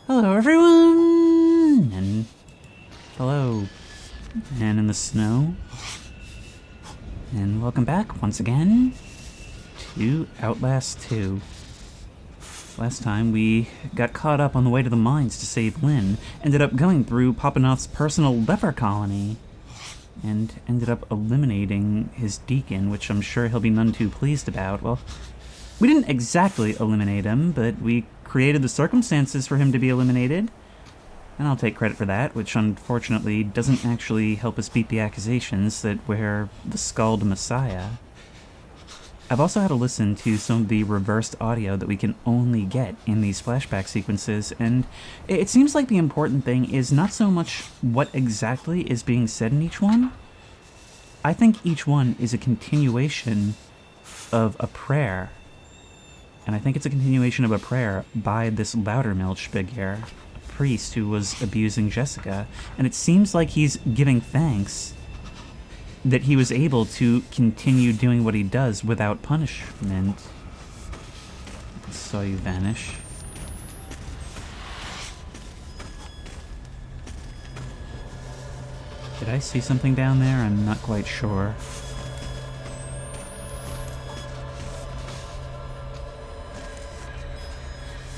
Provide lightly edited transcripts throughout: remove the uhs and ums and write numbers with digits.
Hello, everyone! And hello, man in the snow. And welcome back once again to Outlast 2. Last time we got caught up on the way to the mines to save Lynn, ended up going through Papanoff's personal leper colony, and ended up eliminating his deacon, which I'm sure he'll be none too pleased about. Well, we didn't exactly eliminate him, but we created the circumstances for him to be eliminated, and I'll take credit for that, which unfortunately doesn't actually help us beat the accusations that we're the Scald Messiah. I've also had to listen to some of the reversed audio that we can only get in these flashback sequences, and it seems like the important thing is not so much what exactly is being said in each one. I think each one is a continuation of a prayer. And I think it's a continuation of a prayer by this Loudermilch figure, a priest who was abusing Jessica. And it seems like he's giving thanks that he was able to continue doing what he does without punishment. I saw you vanish. Did I see something down there? I'm not quite sure.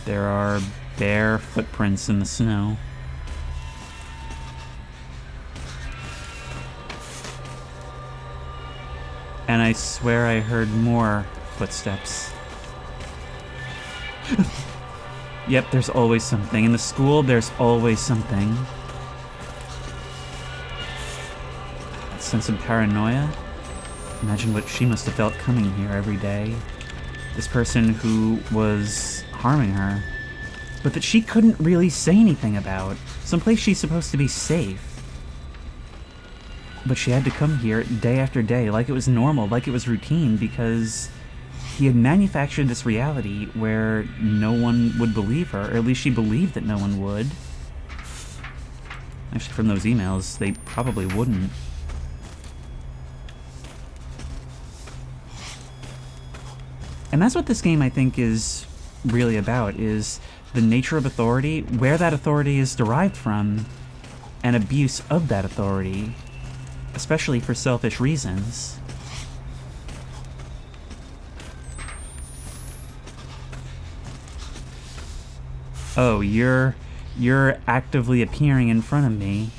There are bare footprints in the snow. And I swear I heard more footsteps. Yep, there's always something. In the school, there's always something. That sense of paranoia. Imagine what she must have felt coming here every day. This person who was harming her, but that she couldn't really say anything about. Someplace she's supposed to be safe. But she had to come here day after day, like it was normal, like it was routine, because he had manufactured this reality where no one would believe her, or at least she believed that no one would. Actually, from those emails, they probably wouldn't. And that's what this game, I think, is really about, is the nature of authority, where that authority is derived from, and abuse of that authority, especially for selfish reasons. Oh, you're actively appearing in front of me.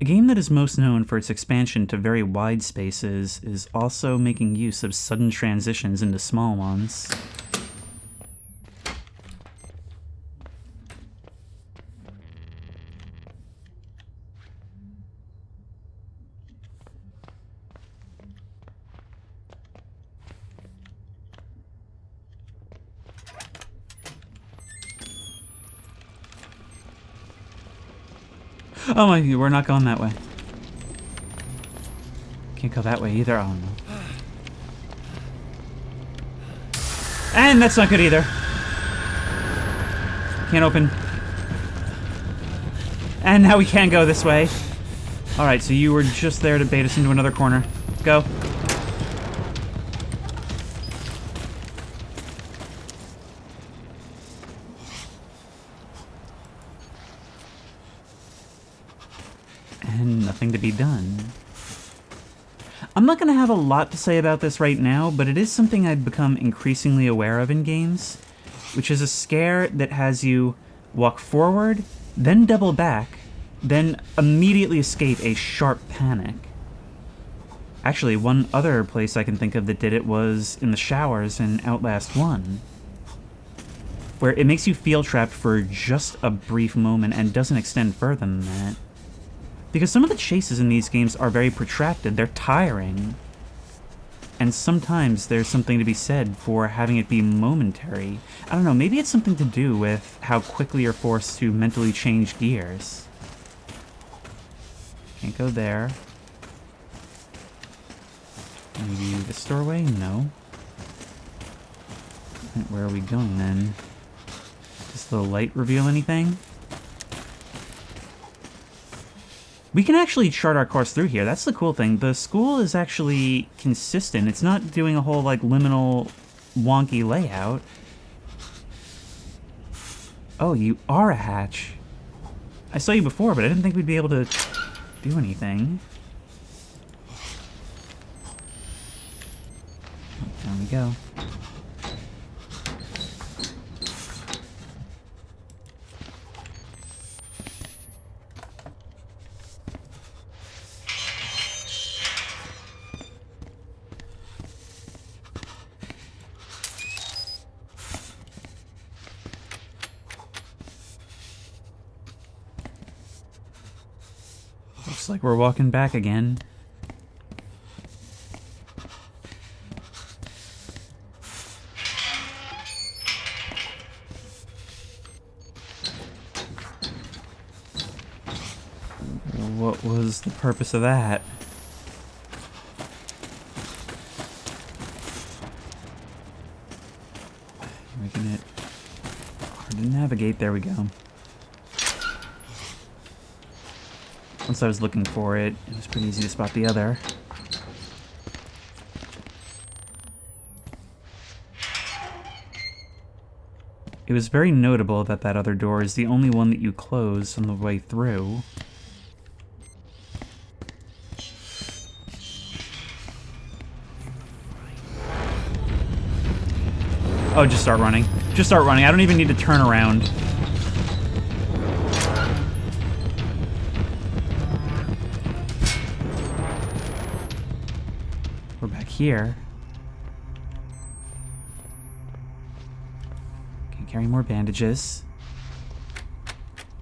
A game that is most known for its expansion to very wide spaces is also making use of sudden transitions into small ones. Oh my, we're not going that way. Can't go that way either. Oh no. And that's not good either. Can't open. And now we can go this way. Alright, so you were just there to bait us into another corner. Go. And nothing to be done. I'm not going to have a lot to say about this right now, but it is something I've become increasingly aware of in games, which is a scare that has you walk forward, then double back, then immediately escape a sharp panic. Actually, one other place I can think of that did it was in the showers in Outlast 1, where it makes you feel trapped for just a brief moment and doesn't extend further than that. Because some of the chases in these games are very protracted, they're tiring. And sometimes there's something to be said for having it be momentary. I don't know, maybe it's something to do with how quickly you're forced to mentally change gears. Can't go there. Maybe this doorway? No. Where are we going then? Does the light reveal anything? We can actually chart our course through here. That's the cool thing. The school is actually consistent. It's not doing a whole, like, liminal, wonky layout. Oh, you are a hatch. I saw you before, but I didn't think we'd be able to do anything. There we go. Looks like we're walking back again. What was the purpose of that? Making it hard to navigate. There we go. Once I was looking for it, it was pretty easy to spot the other. It was very notable that that other door is the only one that you close on the way through. Oh, just start running. Just start running. I don't even need to turn around. We're back here. Can carry more bandages.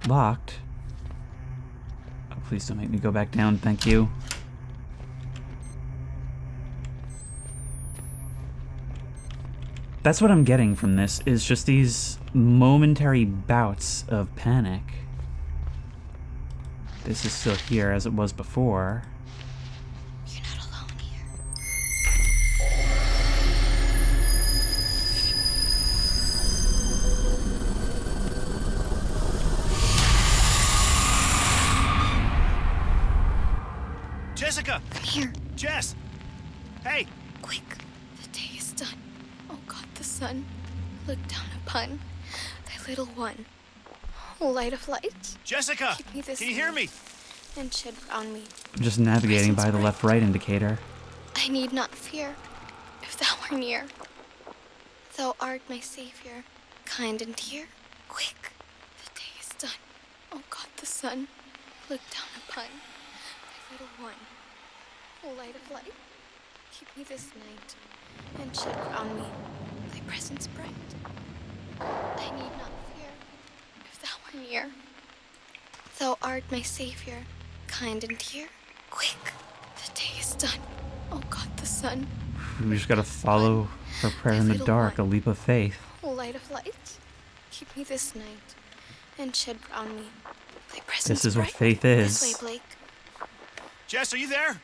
Locked. Oh, please don't make me go back down. Thank you. That's what I'm getting from this, is just these momentary bouts of panic. This is still here as it was before. You're not alone here. Jessica! Come here, Jess! Hey! quick. The day is done. Oh God, the sun. Look down upon thy little one. O light of light, Jessica! keep me this Can you hear me? and shed round me. I'm just navigating by the left-right indicator. I need not fear, if thou are near. Thou art my savior, kind and dear. Quick, the day is done. Oh God, the sun. Look down upon thy little one. O light of light, keep me this night and shed round me thy presence bright. I need not fear, if thou are near. Thou art my savior, kind and dear. Quick, the day is done. Oh God, the sun. We just gotta follow her prayer in the dark, a leap of faith. O light of light, keep me this night and shed round me thy presence This is what bright. faith This way, is. Blake. Jess, are you there?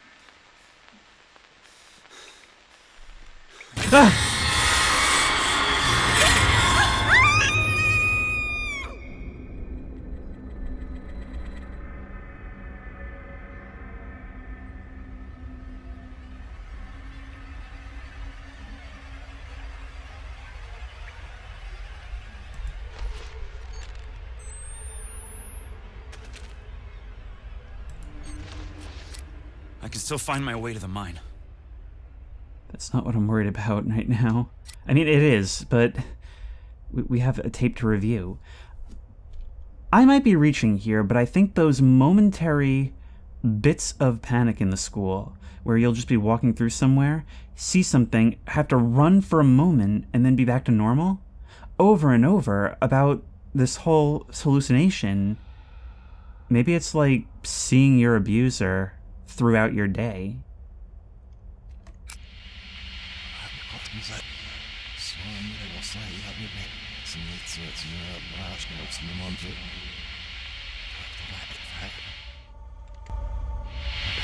I can still find my way to the mine. That's not what I'm worried about right now. I mean, it is, but we have a tape to review. I might be reaching here, but I think those momentary bits of panic in the school, where you'll just be walking through somewhere, see something, have to run for a moment, and then be back to normal, over and over about this whole hallucination. Maybe it's like seeing your abuser throughout your day.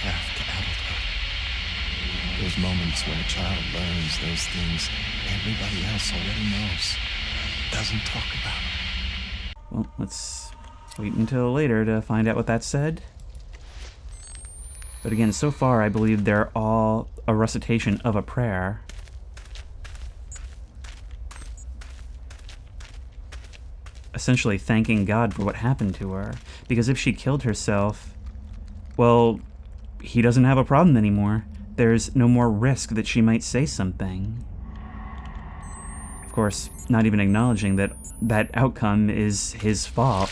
Path to adulthood. Those moments when a child learns those things everybody else already knows. doesn't talk about. Well, let's wait until later to find out what that said. But again, so far I believe they're all a recitation of a prayer. Essentially thanking God for what happened to her. Because if she killed herself, well, he doesn't have a problem anymore. There's no more risk that she might say something. Of course, not even acknowledging that that outcome is his fault.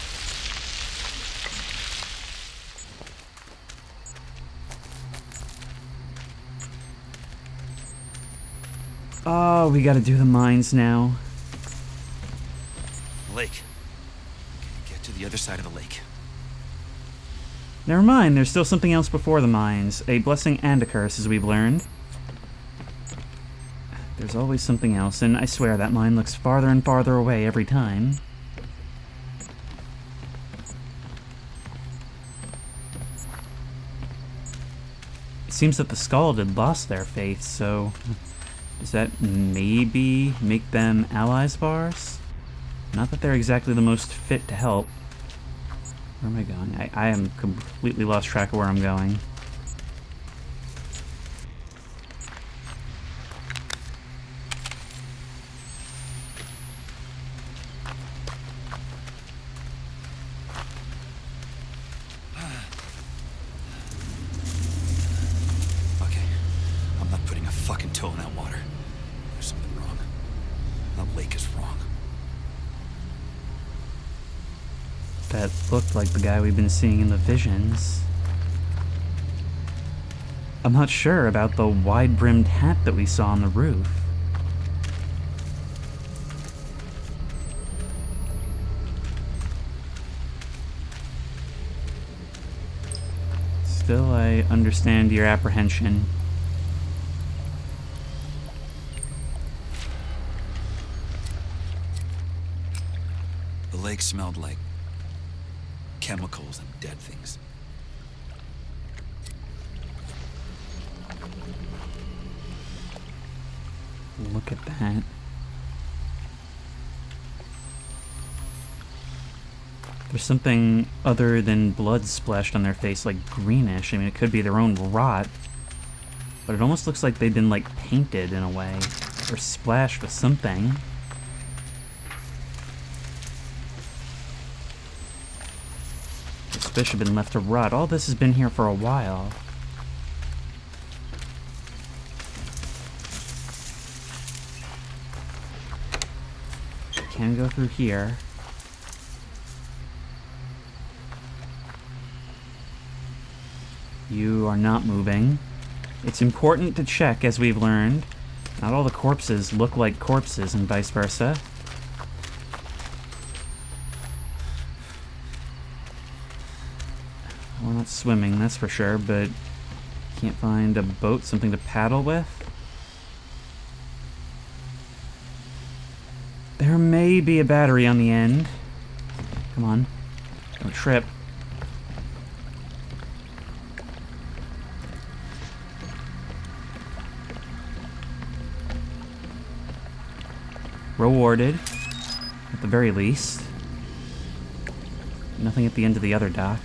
Oh, we gotta do the mines now. Lake. Get to the other side of the lake. Never mind, there's still something else before the mines. A blessing and a curse, as we've learned. There's always something else, and I swear that mine looks farther and farther away every time. It seems that the Skald had lost their faith, so does that maybe make them allies of ours? Not that they're exactly the most fit to help. Where am I going? I am completely lost track of where I'm going. Okay, I'm not putting a fucking toe in that water. There's something wrong. That lake is wrong. That looked like the guy we've been seeing in the visions. I'm not sure about the wide-brimmed hat that we saw on the roof. Still, I understand your apprehension. The lake smelled like chemicals and dead things. Look at that. There's something other than blood splashed on their face, like greenish. I mean, it could be their own rot. But it almost looks like they've been, like, painted in a way. Or splashed with something. This fish have been left to rot. All this has been here for a while. Can go through here. You are not moving. It's important to check, as we've learned. Not all the corpses look like corpses, and vice versa. We're not swimming, that's for sure, but can't find a boat, something to paddle with. There may be a battery on the end. Come on. Don't trip. Rewarded, at the very least. Nothing at the end of the other dock.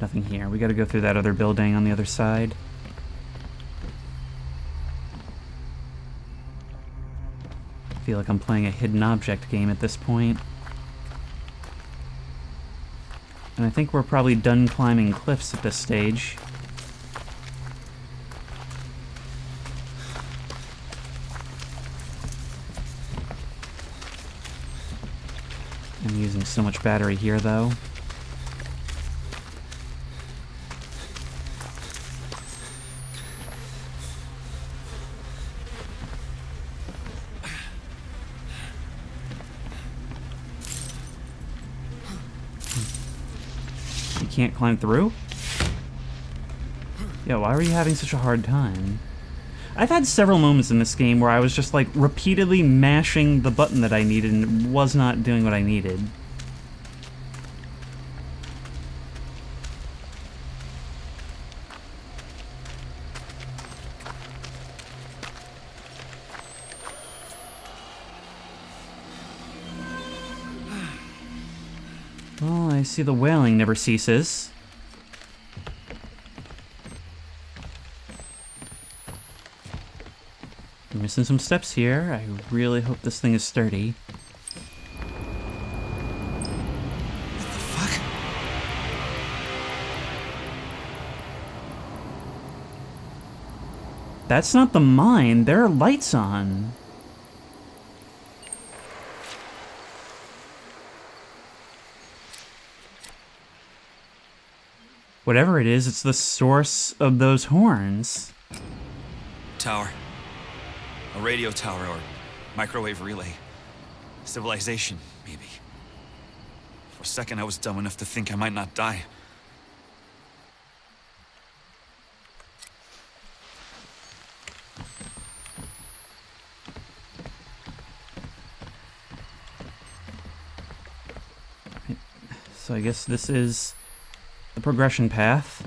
Nothing here. We gotta go through that other building on the other side. I feel like I'm playing a hidden object game at this point. And I think we're probably done climbing cliffs at this stage. I'm using so much battery here, though. Can't climb through? Yeah, why were you having such a hard time? I've had several moments in this game where I was just like repeatedly mashing the button that I needed and was not doing what I needed. I see the wailing never ceases. I'm missing some steps here. I really hope this thing is sturdy. What the fuck? That's not the mine. There are lights on. Whatever it is, it's the source of those horns. Tower. A radio tower or microwave relay. Civilization, maybe. For a second, I was dumb enough to think I might not die. So I guess this is the progression path.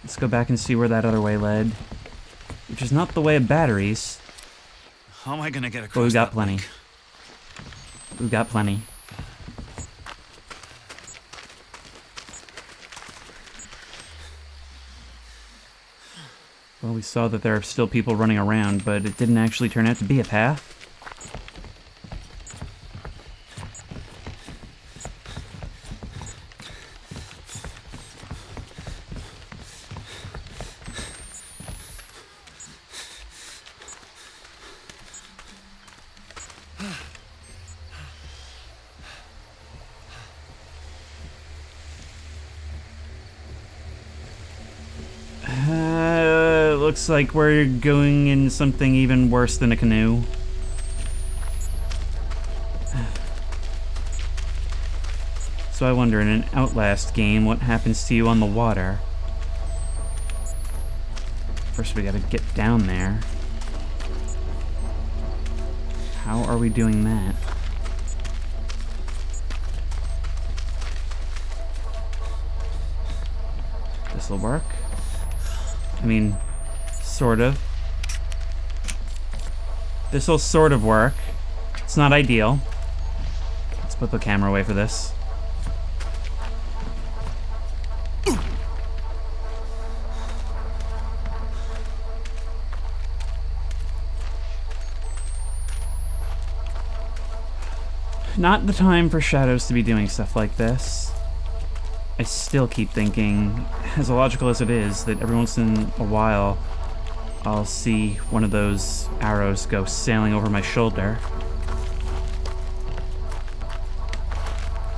Let's go back and see where that other way led. Which is not the way of batteries. How am I gonna get across? But we've got that plenty. lake? We've got plenty. Well, we saw that there are still people running around, but it didn't actually turn out to be a path. Looks like we're going in something even worse than a canoe. So I wonder, in an Outlast game, what happens to you on the water? First we gotta get down there. How are we doing that? This'll work. I mean, sort of. This'll sort of work. It's not ideal. Let's put the camera away for this. Not the time for shadows to be doing stuff like this. I still keep thinking, as illogical as it is, that every once in a while I'll see one of those arrows go sailing over my shoulder.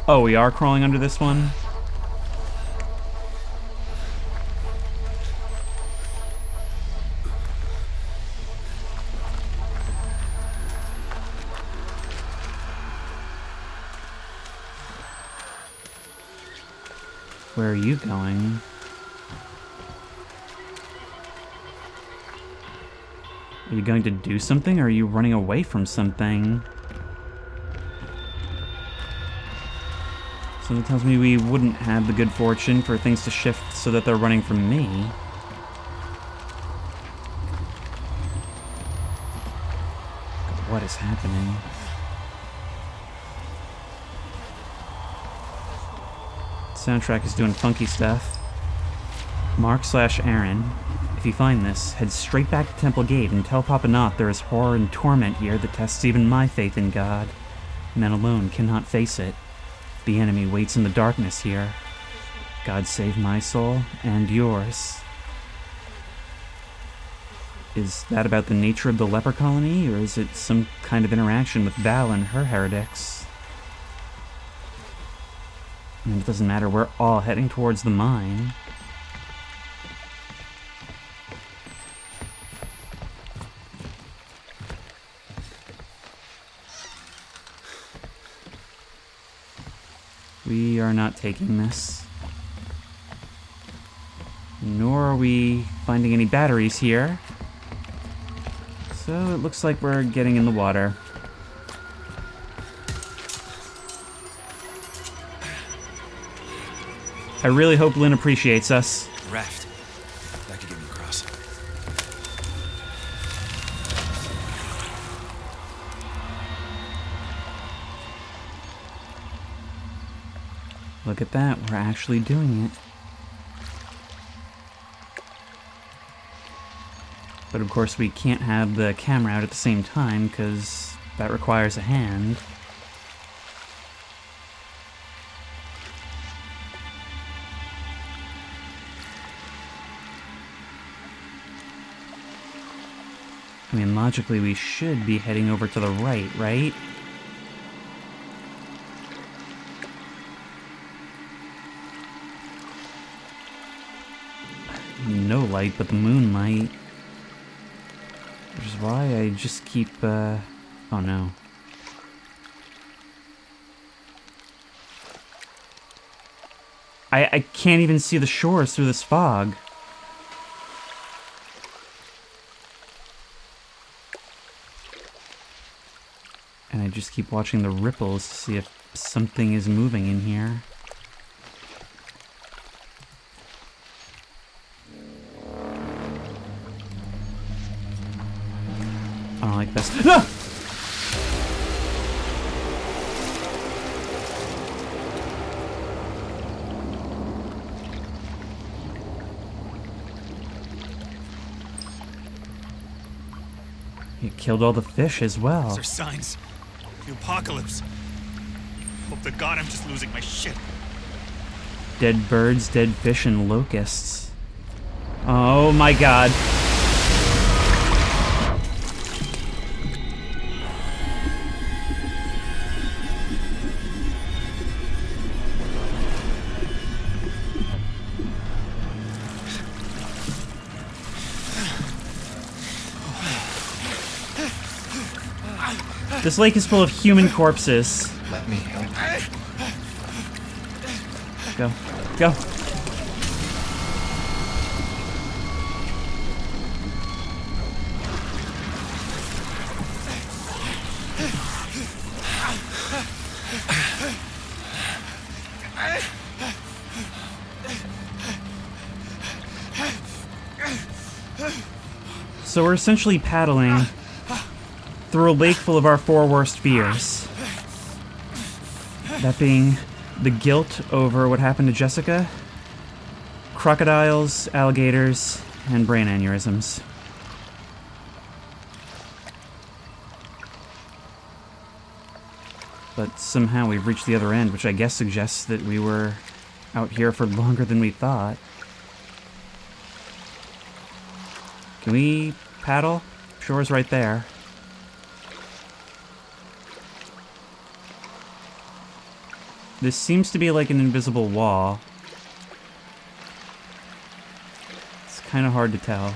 Oh, we are crawling under this one? Where are you going? Are you going to do something, or are you running away from something? Something tells me we wouldn't have the good fortune for things to shift so that they're running from me. What is happening? Soundtrack is doing funky stuff. Mark/Aaron, if you find this, head straight back to Temple Gate and tell Papa Knoth there is horror and torment here that tests even my faith in God. Men alone cannot face it. The enemy waits in the darkness here. God save my soul and yours. Is that about the nature of the leper colony, or is it some kind of interaction with Val and her heretics? And it doesn't matter, we're all heading towards the mine. We are not taking this. Nor are we finding any batteries here. So it looks like we're getting in the water. I really hope Lynn appreciates us. Raft. That could get me across. Look at that, we're actually doing it. But of course we can't have the camera out at the same time, because that requires a hand. I mean, logically we should be heading over to the right, right? No light, but the moonlight. Which is why I just keep, oh no. I can't even see the shores through this fog. And I just keep watching the ripples to see if something is moving in here. I don't like this. Ah! You killed all the fish as well. These are signs. The apocalypse. Hope to God I'm just losing my shit. Dead birds, dead fish, and locusts. Oh my god. This lake is full of human corpses. Let me help you. Go. Go. So we're essentially paddling through a lake full of our four worst fears. That being the guilt over what happened to Jessica, crocodiles, alligators, and brain aneurysms. But somehow we've reached the other end, which I guess suggests that we were out here for longer than we thought. Can we paddle? Shore's right there. This seems to be like an invisible wall. It's kind of hard to tell.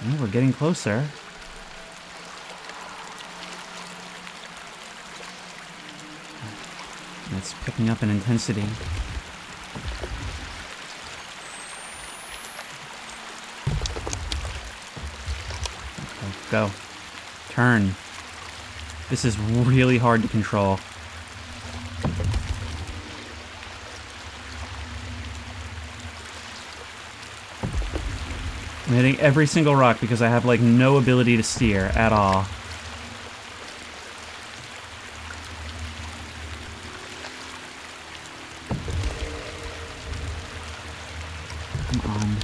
Oh, we're getting closer. It's picking up in intensity. Go. Turn. This is really hard to control. I'm hitting every single rock because I have, like, no ability to steer at all. Come on.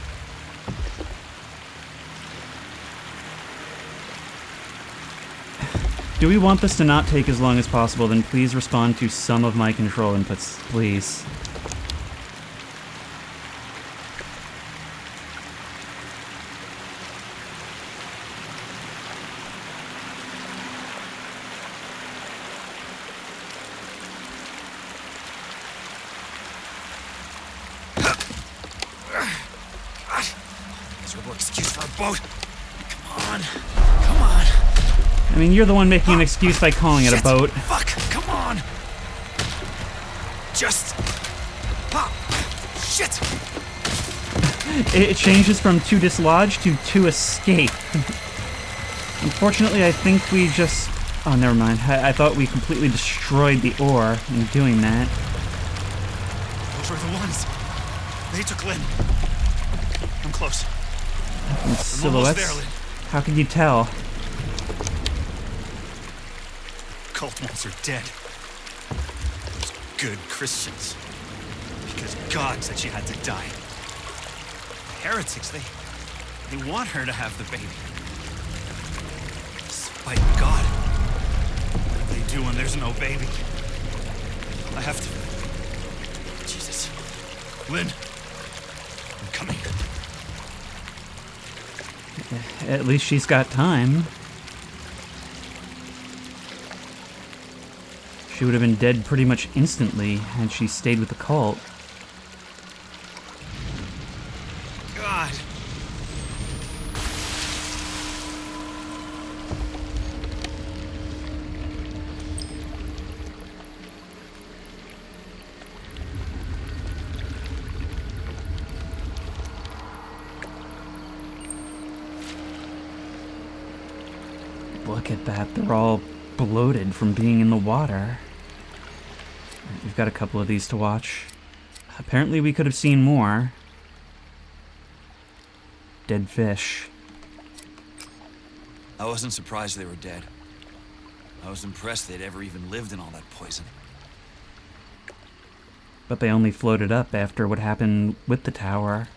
Do we want this to not take as long as possible, then please respond to some of my control inputs, please. Miserable excuse for a boat. Come on. Come on. I mean, you're the one making an excuse by calling it a Shit. boat. Fuck. Come on. Just. Pop. Shit. It changes from to dislodge to escape. Unfortunately, I think we just... Oh, never mind. I thought we completely destroyed the ore in doing that. Those were the ones. They took Lynn. I'm close. And I'm almost silhouettes? there, Lynn. How could you tell? Cult ones are dead. Those good Christians. Because God said she had to die. Heretics, they want her to have the baby. Despite God. What do they do when there's no baby? I have to... Jesus. Lynn. I'm coming. At least she's got time. She would have been dead pretty much instantly had she stayed with the cult. God. Look at that. They're all bloated from being in the water. We've got a couple of these to watch. Apparently we could have seen more. Dead fish. I wasn't surprised they were dead. I was impressed they'd ever even lived in all that poison. But they only floated up after what happened with the tower.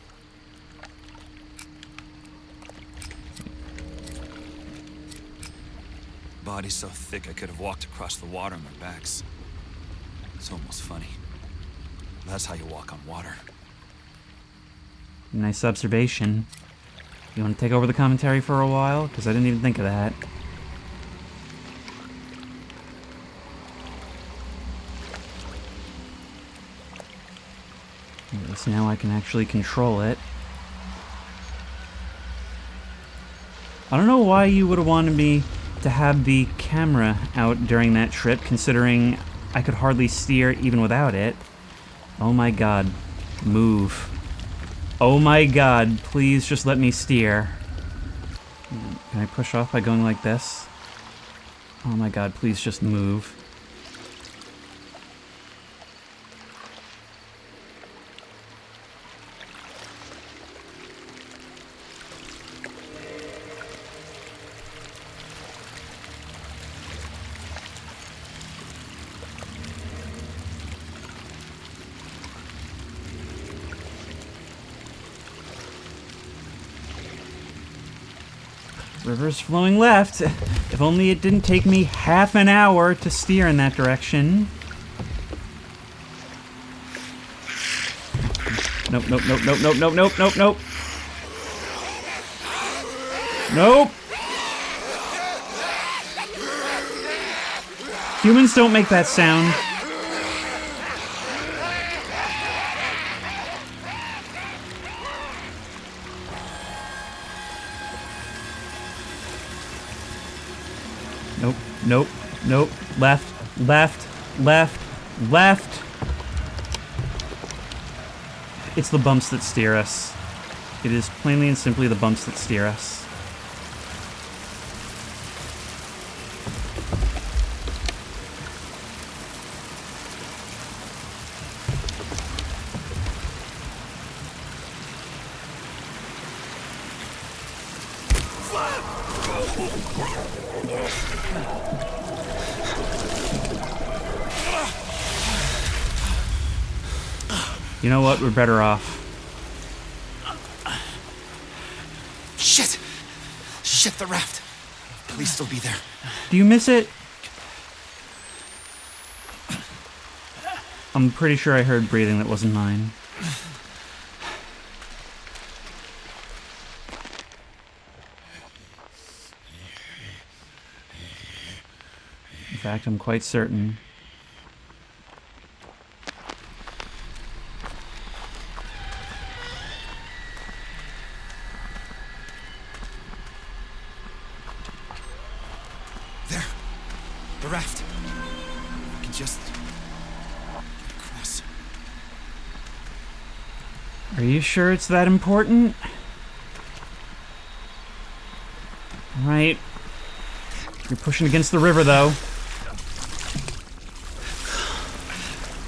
Body's so thick I could have walked across the water on their backs. It's almost funny. That's how you walk on water. Nice observation. You want to take over the commentary for a while? Because I didn't even think of that. At least now I can actually control it. I don't know why you would have wanted me to have the camera out during that trip, considering I could hardly steer even without it. Oh my god. Move. Oh my god, please just let me steer. Can I push off by going like this? Oh my god, please just move. River's flowing left. If only it didn't take me half an hour to steer in that direction. Nope, nope, nope, nope, nope, nope, nope, nope, nope. Nope. Humans don't make that sound. Nope, nope, nope. Left, left, left, left. It's the bumps that steer us. It is plainly and simply the bumps that steer us. You know what? We're better off. Shit! Shit, the raft! Please still be there. Do you miss it? I'm pretty sure I heard breathing that wasn't mine. In fact, I'm quite certain. There. The raft. I can just get across. Are you sure it's that important? Right. You're pushing against the river, though.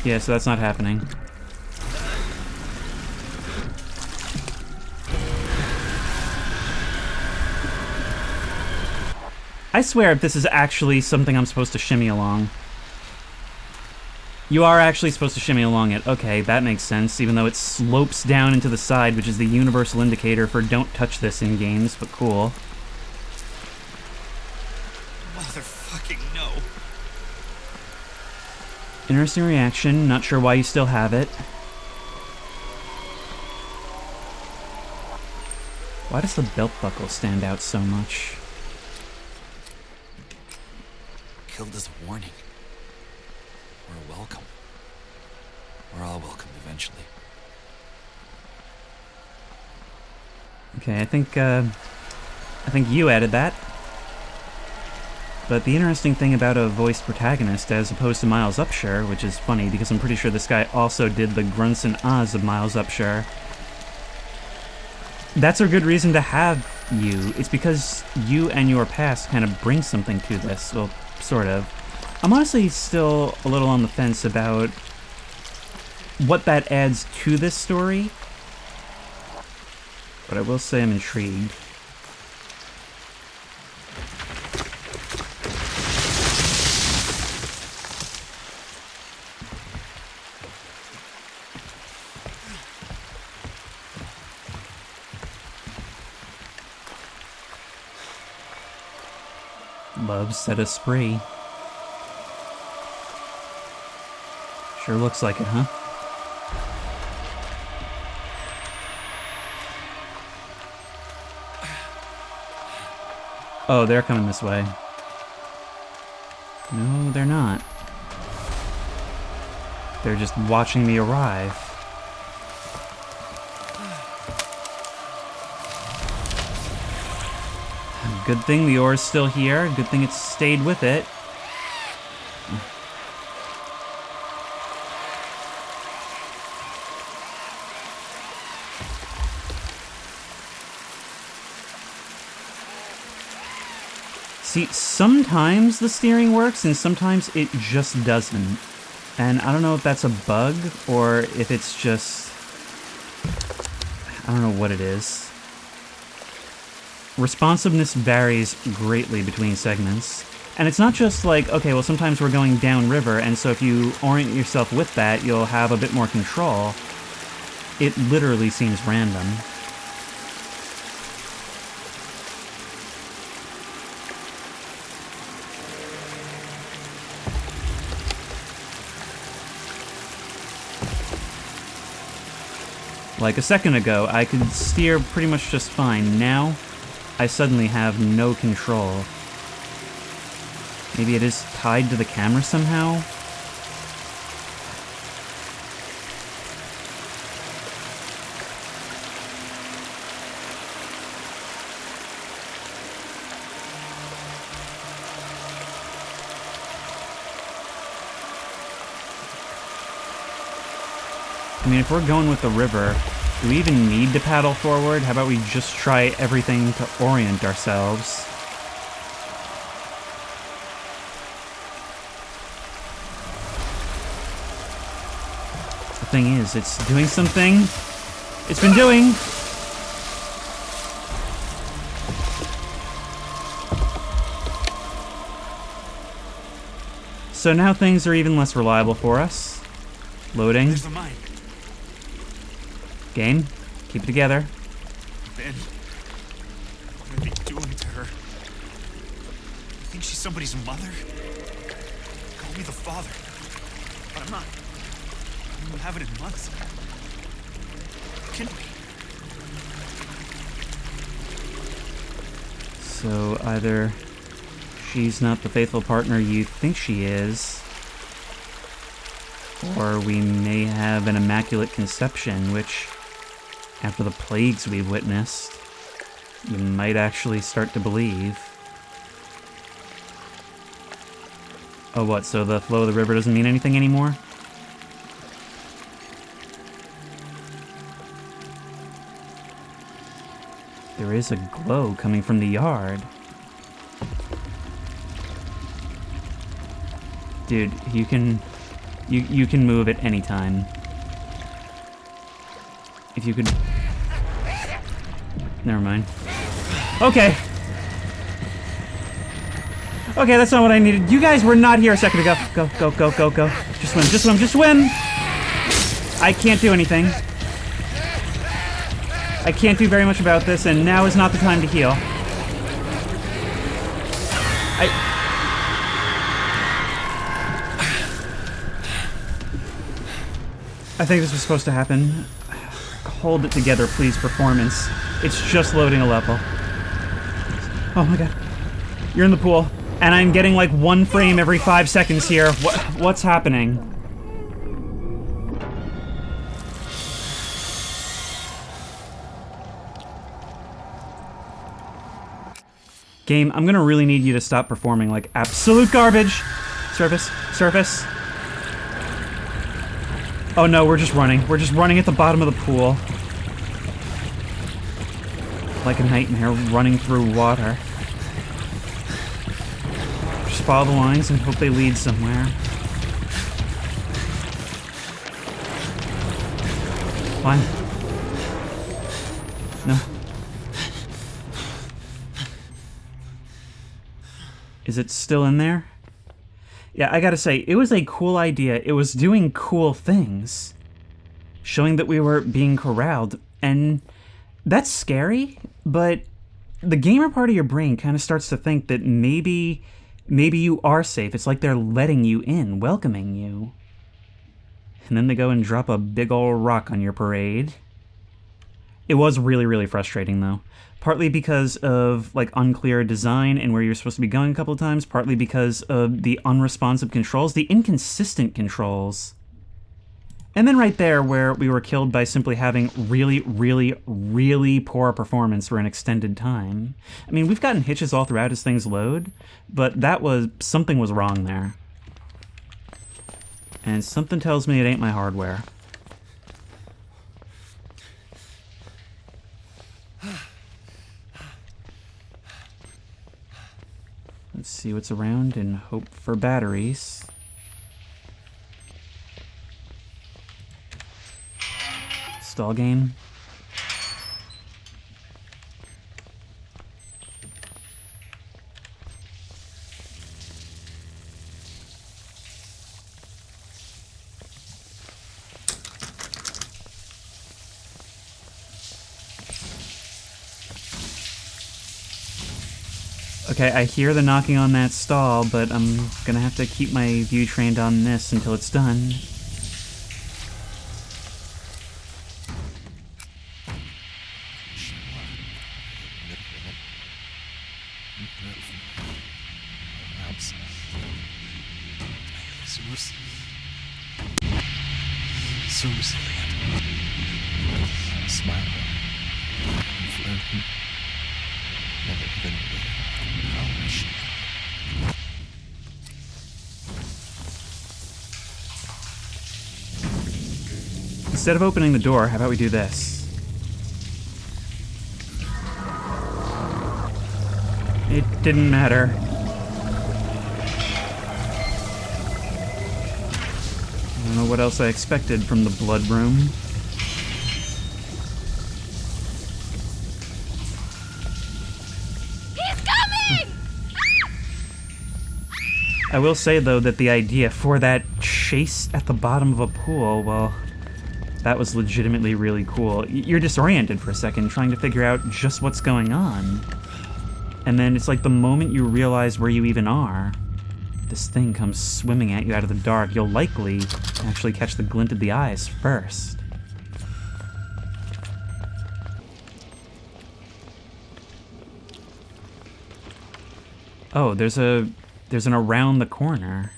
Yeah, so that's not happening. I swear if this is actually something I'm supposed to shimmy along. You are actually supposed to shimmy along it. Okay, that makes sense, even though it slopes down into the side, which is the universal indicator for don't touch this in games, but cool. Motherfucking no. Interesting reaction. Not sure why you still have it. Why does the belt buckle stand out so much? Killed as a warning. Or a welcome. We're all welcome eventually. Okay, I think you added that. But the interesting thing about a voiced protagonist as opposed to Miles Upshur, which is funny because I'm pretty sure this guy also did the grunts and ahs of Miles Upshur. That's a good reason to have you. It's because you and your past kind of bring something to this. Well, sort of. I'm honestly still a little on the fence about what that adds to this story. But I will say I'm intrigued. Love set us free. Sure looks like it, huh? Oh, they're coming this way. No, they're not. They're just watching me arrive. Good thing the ore's still here. Good thing it stayed with it. See, sometimes the steering works and sometimes it just doesn't. And I don't know if that's a bug or if it's just... I don't know what it is. Responsiveness varies greatly between segments. And it's not just like, okay, well sometimes we're going downriver, and so if you orient yourself with that, you'll have a bit more control. It literally seems random. Like a second ago, I could steer pretty much just fine. Now, I suddenly have no control. Maybe it is tied to the camera somehow? I mean, if we're going with the river, do we even need to paddle forward? How about we just try everything to orient ourselves? The thing is, it's doing something. It's been doing. So now things are even less reliable for us. Loading. There's the mine. Game, keep it together. Ben, what are they doing to her? You think she's somebody's mother? Call me the father. But I'm not. I haven't in months. Can we? So either she's not the faithful partner you think she is, or we may have an immaculate conception, which, after the plagues we've witnessed, you might actually start to believe. Oh, what, so the flow of the river doesn't mean anything anymore? There is a glow coming from the yard. Dude, you can move at any time. If you could... Never mind. Okay. Okay, that's not what I needed. You guys were not here a second ago. Go, go, go, go, go. Just swim, just swim, just swim! I can't do anything. I can't do very much about this, and now is not the time to heal. I think this was supposed to happen. Hold it together, please, performance. It's just loading a level. Oh my god. You're in the pool, and I'm getting like 1 frame every 5 seconds here. What's happening? Game, I'm gonna really need you to stop performing like absolute garbage. Surface, surface. Oh no, we're just running. We're just running at the bottom of the pool. Like a nightmare running through water. Just follow the lines and hope they lead somewhere. Climb. No. Is it still in there? Yeah, I gotta say, it was a cool idea. It was doing cool things. Showing that we were being corralled. And that's scary, but the gamer part of your brain kind of starts to think that maybe you are safe. It's like they're letting you in, welcoming you. And then they go and drop a big ol' rock on your parade. It was really, really frustrating, though. Partly because of, like, unclear design and where you're supposed to be going a couple of times. Partly because of the unresponsive controls, the inconsistent controls. And then right there where we were killed by simply having really, really, really poor performance for an extended time. I mean, we've gotten hitches all throughout as things load, but something was wrong there. And something tells me it ain't my hardware. Let's see what's around and hope for batteries. Stall game. Okay, I hear the knocking on that stall, but I'm gonna have to keep my view trained on this until it's done. Instead of opening the door, how about we do this? It didn't matter. I don't know what else I expected from the blood room. He's coming! I will say, though, that the idea for that chase at the bottom of a pool, well, that was legitimately really cool. You're disoriented for a second, trying to figure out just what's going on. And then it's like the moment you realize where you even are, this thing comes swimming at you out of the dark. You'll likely actually catch the glint of the eyes first. Oh, there's an around the corner.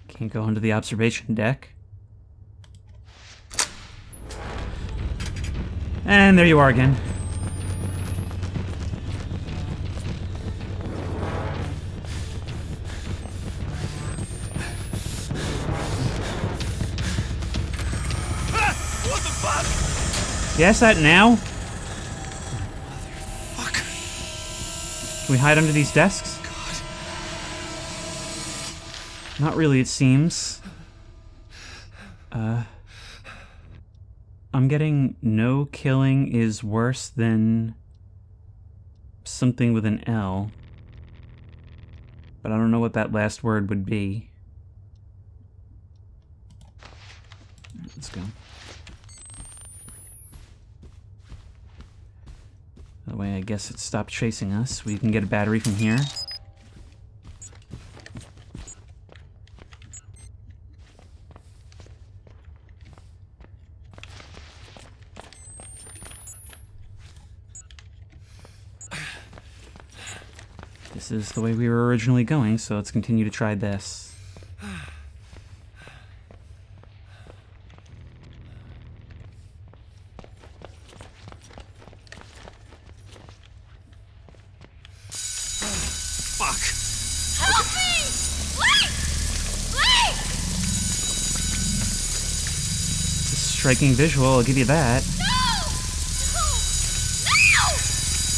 Can't go onto the observation deck. And there you are again. What the fuck? Yes, that now? Fuck. Can we hide under these desks? God. Not really, it seems. I'm getting no killing is worse than something with an L. But I don't know what that last word would be. Let's go. That way I guess it stopped chasing us. We can get a battery from here. This is the way we were originally going, so let's continue to try this. Fuck. Help me! Wait! Wait! It's a striking visual, I'll give you that. No! No!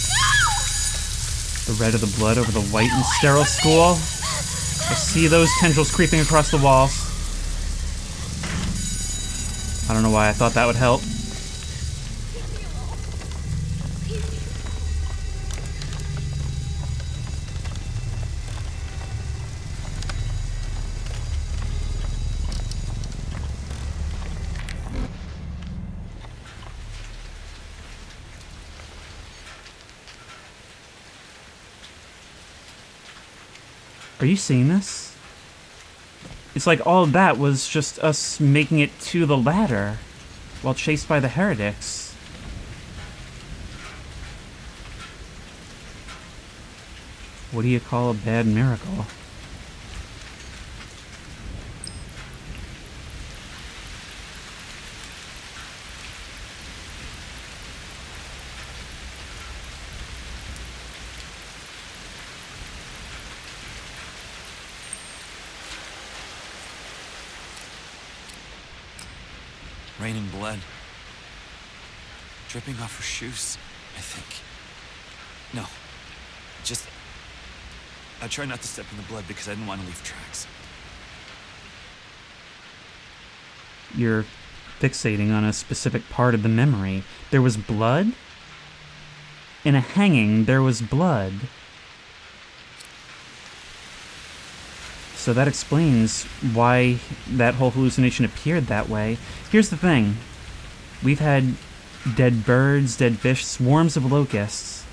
No! The red of the blood over the white and sterile school. I see those tendrils creeping across the walls. I don't know why I thought that would help. Are you seeing this? It's like all of that was just us making it to the ladder while chased by the heretics. What do you call a bad miracle? Raining blood. Dripping off her shoes, I think. No. Just... I tried not to step in the blood because I didn't want to leave tracks. You're fixating on a specific part of the memory. There was blood? In a hanging, there was blood. So that explains why that whole hallucination appeared that way. Here's the thing. We've had dead birds, dead fish, swarms of locusts.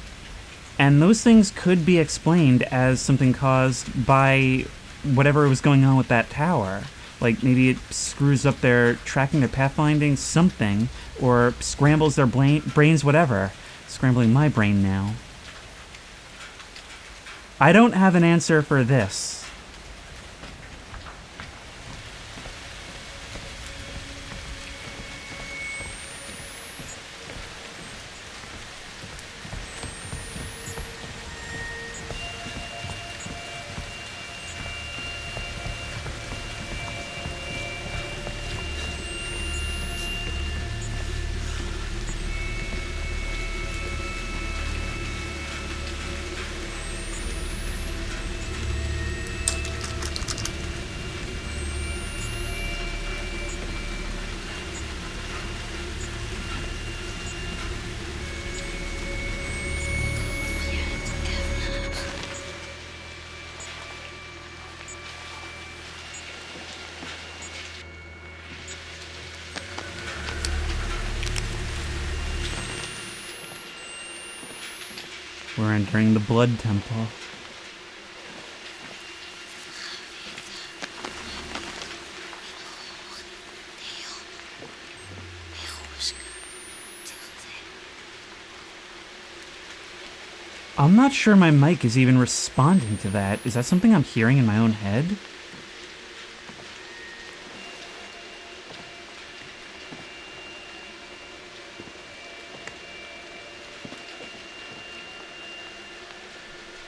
And those things could be explained as something caused by whatever was going on with that tower. Like maybe it screws up their tracking, their pathfinding, something. Or scrambles their brains, whatever. Scrambling my brain now. I don't have an answer for this. We're entering the Blood Temple. I'm not sure my mic is even responding to that. Is that something I'm hearing in my own head?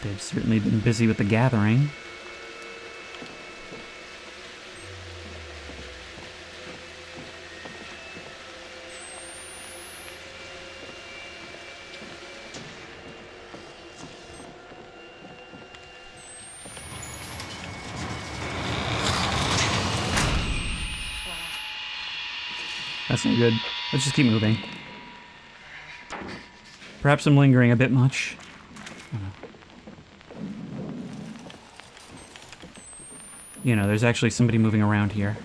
They've certainly been busy with the gathering. That's not good. Let's just keep moving. Perhaps I'm lingering a bit much. You know, there's actually somebody moving around here.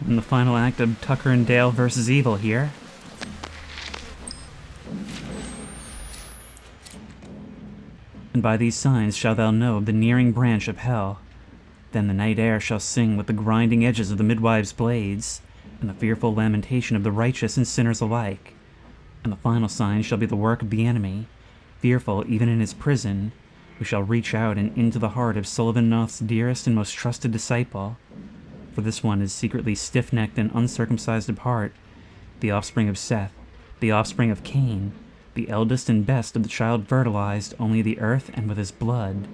In the final act of Tucker and Dale versus Evil here. And by these signs shalt thou know of the nearing branch of hell. Then the night air shall sing with the grinding edges of the midwives' blades, and the fearful lamentation of the righteous and sinners alike. And the final sign shall be the work of the enemy, fearful even in his prison, who shall reach out and into the heart of Sullivan Noth's dearest and most trusted disciple. For this one is secretly stiff-necked and uncircumcised of heart, the offspring of Seth, the offspring of Cain, the eldest and best of the child fertilized only the earth and with his blood.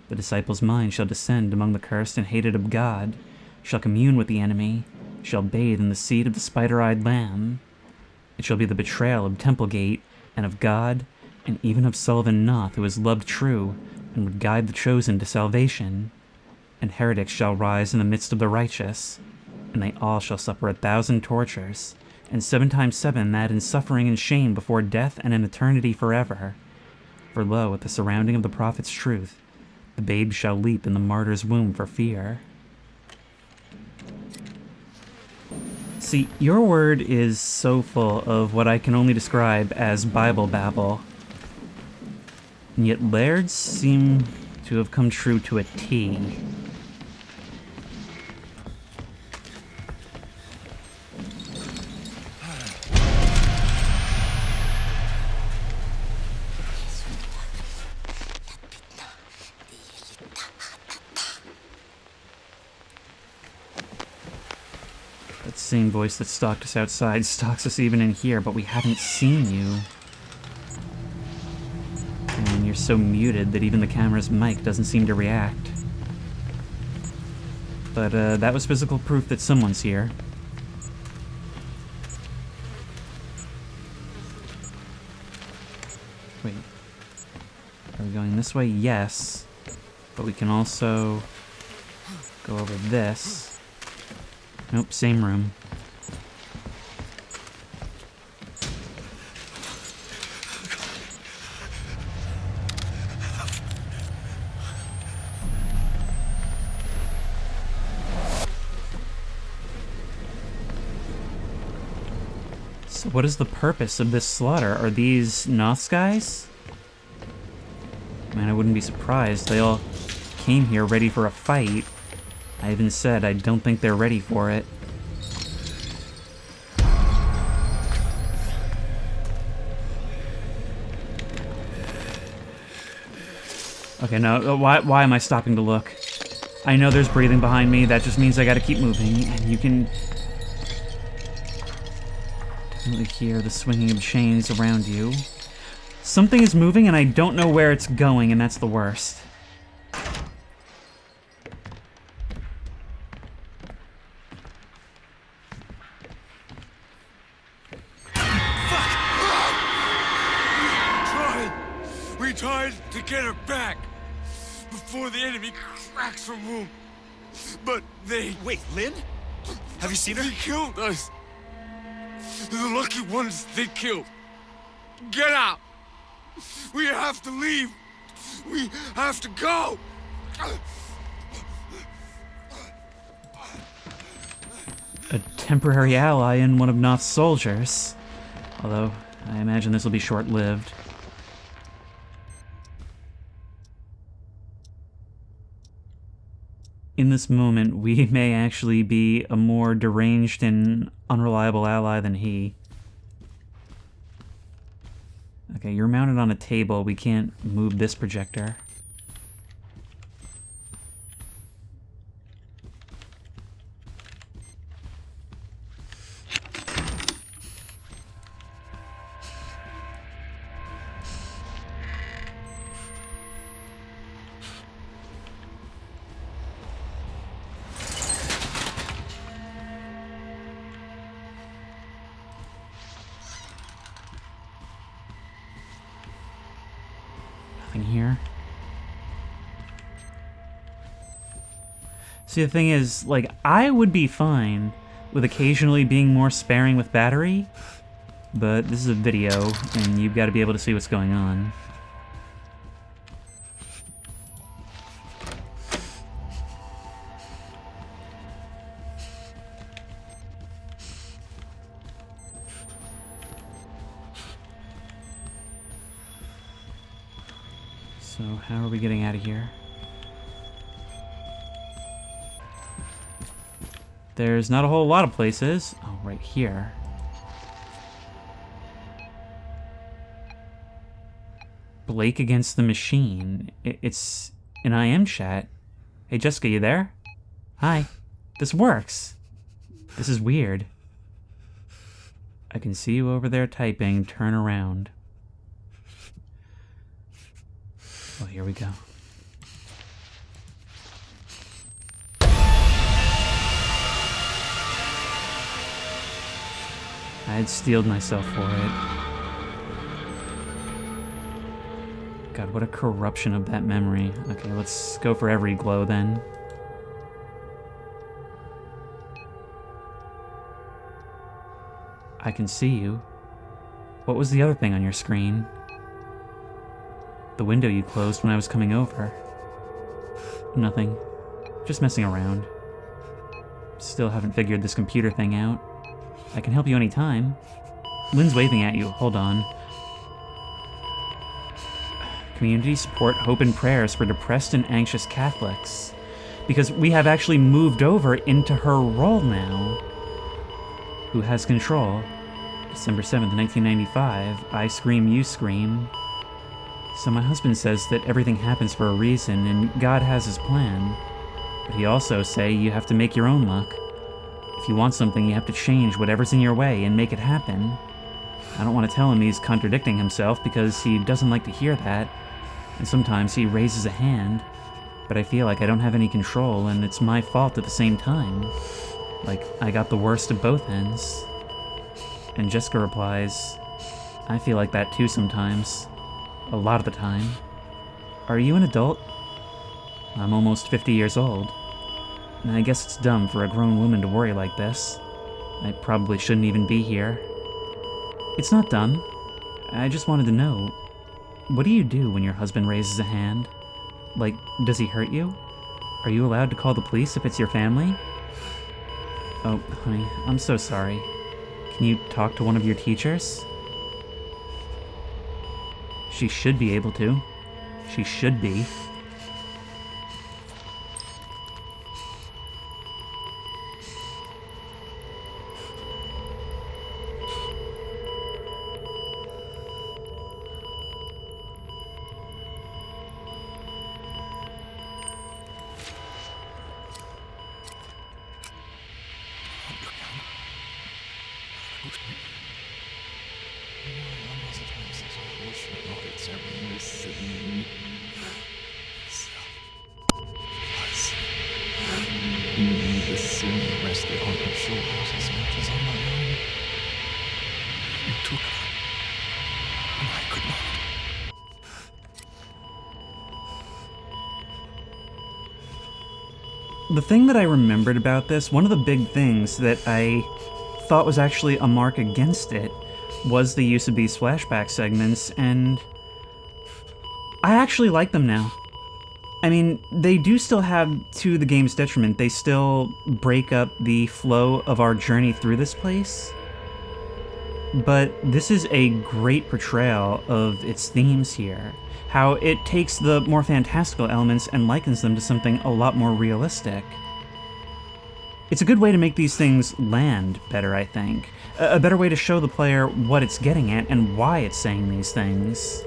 The disciple's mind shall descend among the cursed and hated of God, shall commune with the enemy, shall bathe in the seed of the spider-eyed lamb. It shall be the betrayal of Templegate, and of God, and even of Sullivan Noth, who is loved true, and would guide the chosen to salvation. And heretics shall rise in the midst of the righteous, and they all shall suffer 1,000 tortures, and 7 times 7 that in suffering and shame before death and in eternity forever. For lo, at the surrounding of the prophet's truth, the babe shall leap in the martyr's womb for fear. See, your word is so full of what I can only describe as Bible babble, and yet Laird's seem to have come true to a T. That same voice that stalked us outside stalks us even in here, but we haven't seen you. And you're so muted that even the camera's mic doesn't seem to react. But that was physical proof that someone's here. Wait. Are we going this way? Yes. But we can also go over this. Nope, same room. So what is the purpose of this slaughter? Are these Noth's guys? Man, I wouldn't be surprised. They all came here ready for a fight. I even said I don't think they're ready for it. Okay, no, why am I stopping to look? I know there's breathing behind me, that just means I gotta keep moving, and you can definitely hear the swinging of chains around you. Something is moving and I don't know where it's going, and that's the worst. We tried to get her back before the enemy cracks her womb. But they... Wait, Lynn? Have you seen her? They killed us. They're the lucky ones they killed. Get out. We have to leave. We have to go. A temporary ally in one of Noth's soldiers. Although, I imagine this will be short-lived. In this moment, we may actually be a more deranged and unreliable ally than he. Okay, you're mounted on a table. We can't move this projector. here. See, the thing is, like, I would be fine with occasionally being more sparing with battery, but this is a video, and you've got to be able to see what's going on. So, how are we getting out of here? There's not a whole lot of places. Oh, right here. Blake against the machine. It's an IM chat. Hey, Jessica, you there? Hi. This works. This is weird. I can see you over there typing. Turn around. Oh, here we go. I had steeled myself for it. God, what a corruption of that memory. Okay, let's go for every glow then. I can see you. What was the other thing on your screen? The window you closed when I was coming over. Nothing. Just messing around. Still haven't figured this computer thing out. I can help you anytime. Lynn's waving at you. Hold on. Community support, hope, and prayers for depressed and anxious Catholics. Because we have actually moved over into her role now. Who has control? December 7th, 1995. I scream, you scream. So my husband says that everything happens for a reason and God has his plan. But he also say you have to make your own luck. If you want something, you have to change whatever's in your way and make it happen. I don't want to tell him he's contradicting himself because he doesn't like to hear that. And sometimes he raises a hand, but I feel like I don't have any control and it's my fault at the same time. Like, I got the worst of both ends. And Jessica replies, I feel like that too sometimes. A lot of the time. Are you an adult? I'm almost 50 years old. And I guess it's dumb for a grown woman to worry like this. I probably shouldn't even be here. It's not dumb. I just wanted to know, what do you do when your husband raises a hand? Like, does he hurt you? Are you allowed to call the police if it's your family? Oh, honey, I'm so sorry. Can you talk to one of your teachers? She should be able to. She should be. The sin rested on her shoulders as much as on my own. You took her, and I could not. The thing that I remembered about this, one of the big things that I thought was actually a mark against it, was the use of these flashback segments, and I actually like them now. I mean, they do still have, to the game's detriment, they still break up the flow of our journey through this place. But this is a great portrayal of its themes here. How it takes the more fantastical elements and likens them to something a lot more realistic. It's a good way to make these things land better, I think. A better way to show the player what it's getting at and why it's saying these things.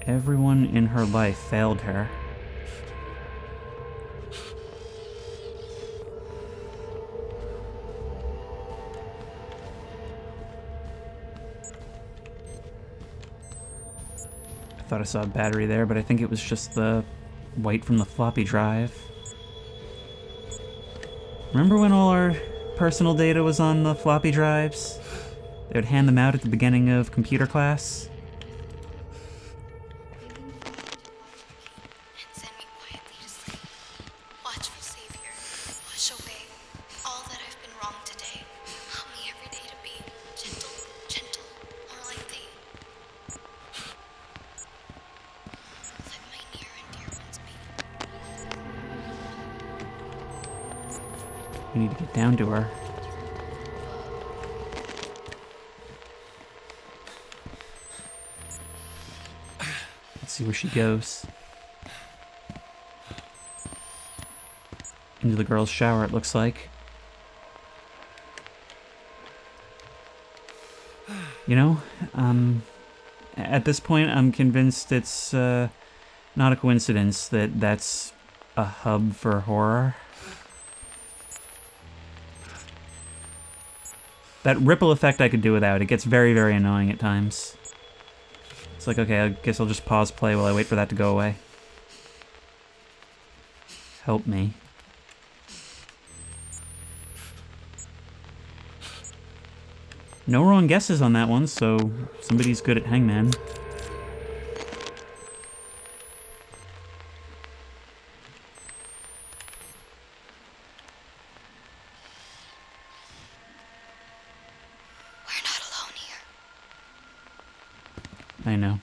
Everyone in her life failed her. I thought I saw a battery there, but I think it was just the white from the floppy drive. Remember when all our personal data was on the floppy drives. They would hand them out at the beginning of computer class. And send me quietly to sleep. Watchful Savior, wash away all that I've been wrong today. Help me every day to be gentle, more like thee. Let my near and dear ones be. We need to get down to her. Let's see where she goes. Into the girls' shower, it looks like. You know, at this point, I'm convinced it's not a coincidence that that's a hub for horror. That ripple effect I could do without. It gets very, very annoying at times. It's like, okay, I guess I'll just pause play while I wait for that to go away. Help me. No wrong guesses on that one, so somebody's good at Hangman. We're not alone here. I know.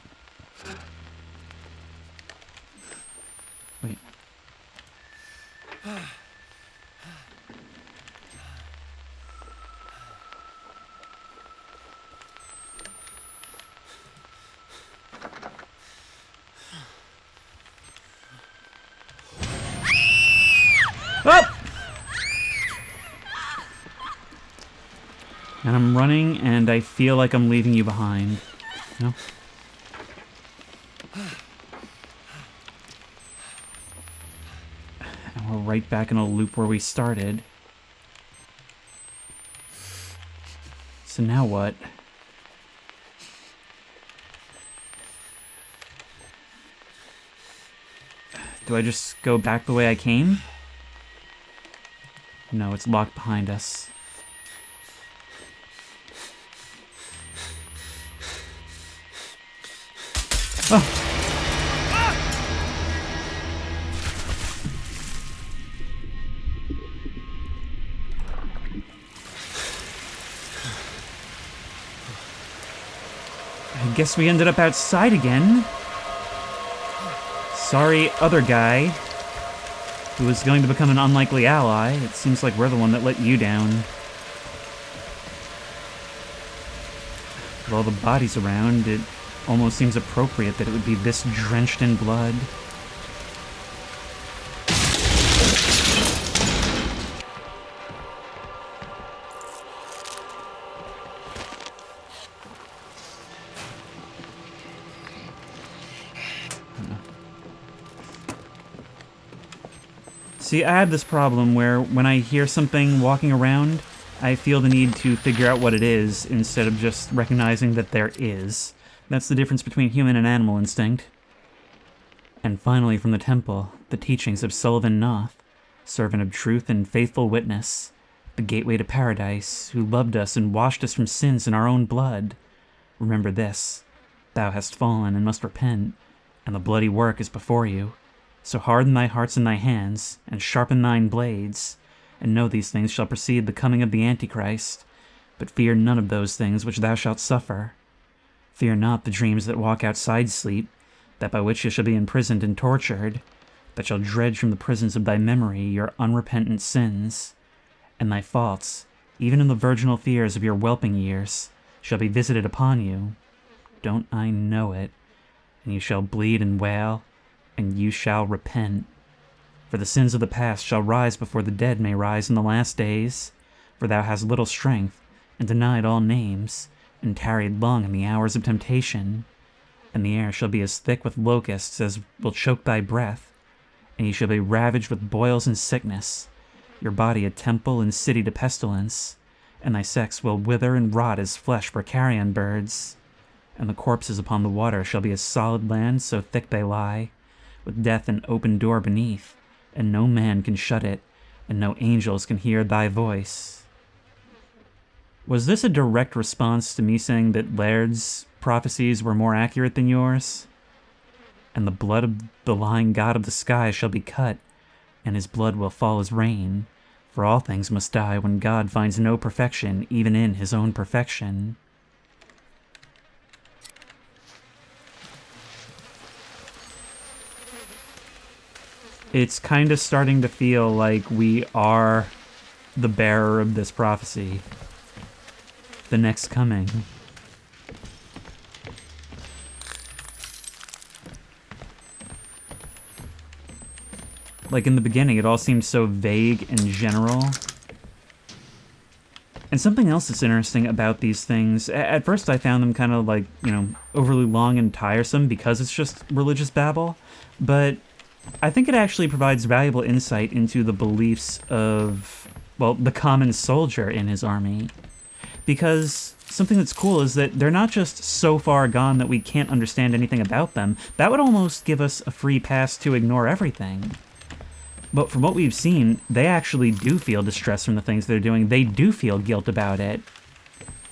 Wait. Oh! And I'm running, and I feel like I'm leaving you behind. No? And we're right back in a loop where we started. So now what? Do I just go back the way I came? No, it's locked behind us. Oh! I guess we ended up outside again. Sorry, other guy, who was going to become an unlikely ally. It seems like we're the one that let you down. With all the bodies around, it almost seems appropriate that it would be this drenched in blood. See, I have this problem where when I hear something walking around, I feel the need to figure out what it is instead of just recognizing that there is. That's the difference between human and animal instinct. And finally, from the temple, the teachings of Sullivan Noth, servant of truth and faithful witness, the gateway to paradise, who loved us and washed us from sins in our own blood. Remember this, thou hast fallen and must repent, and the bloody work is before you. So harden thy hearts in thy hands, and sharpen thine blades, and know these things shall precede the coming of the Antichrist. But fear none of those things which thou shalt suffer. Fear not the dreams that walk outside sleep, that by which you shall be imprisoned and tortured, that shall dredge from the prisons of thy memory your unrepentant sins. And thy faults, even in the virginal fears of your whelping years, shall be visited upon you. Don't I know it? And you shall bleed and wail, and you shall repent. For the sins of the past shall rise before the dead may rise in the last days. For thou hast little strength, and denied all names, and tarried long in the hours of temptation. And the air shall be as thick with locusts as will choke thy breath, and ye shall be ravaged with boils and sickness, your body a temple and city to pestilence, and thy sex will wither and rot as flesh for carrion birds. And the corpses upon the water shall be as solid land, so thick they lie, with death an open door beneath, and no man can shut it, and no angels can hear thy voice. Was this a direct response to me saying that Laird's prophecies were more accurate than yours? And the blood of the lying god of the sky shall be cut, and his blood will fall as rain. For all things must die when God finds no perfection, even in his own perfection. It's kind of starting to feel like we are the bearer of this prophecy. The next coming. Like in the beginning, it all seemed so vague and general. And something else that's interesting about these things, at first I found them kind of like, overly long and tiresome because it's just religious babble. But I think it actually provides valuable insight into the beliefs of, well, the common soldier in his army. Because something that's cool is that they're not just so far gone that we can't understand anything about them. That would almost give us a free pass to ignore everything. But from what we've seen, they actually do feel distress from the things they're doing. They do feel guilt about it.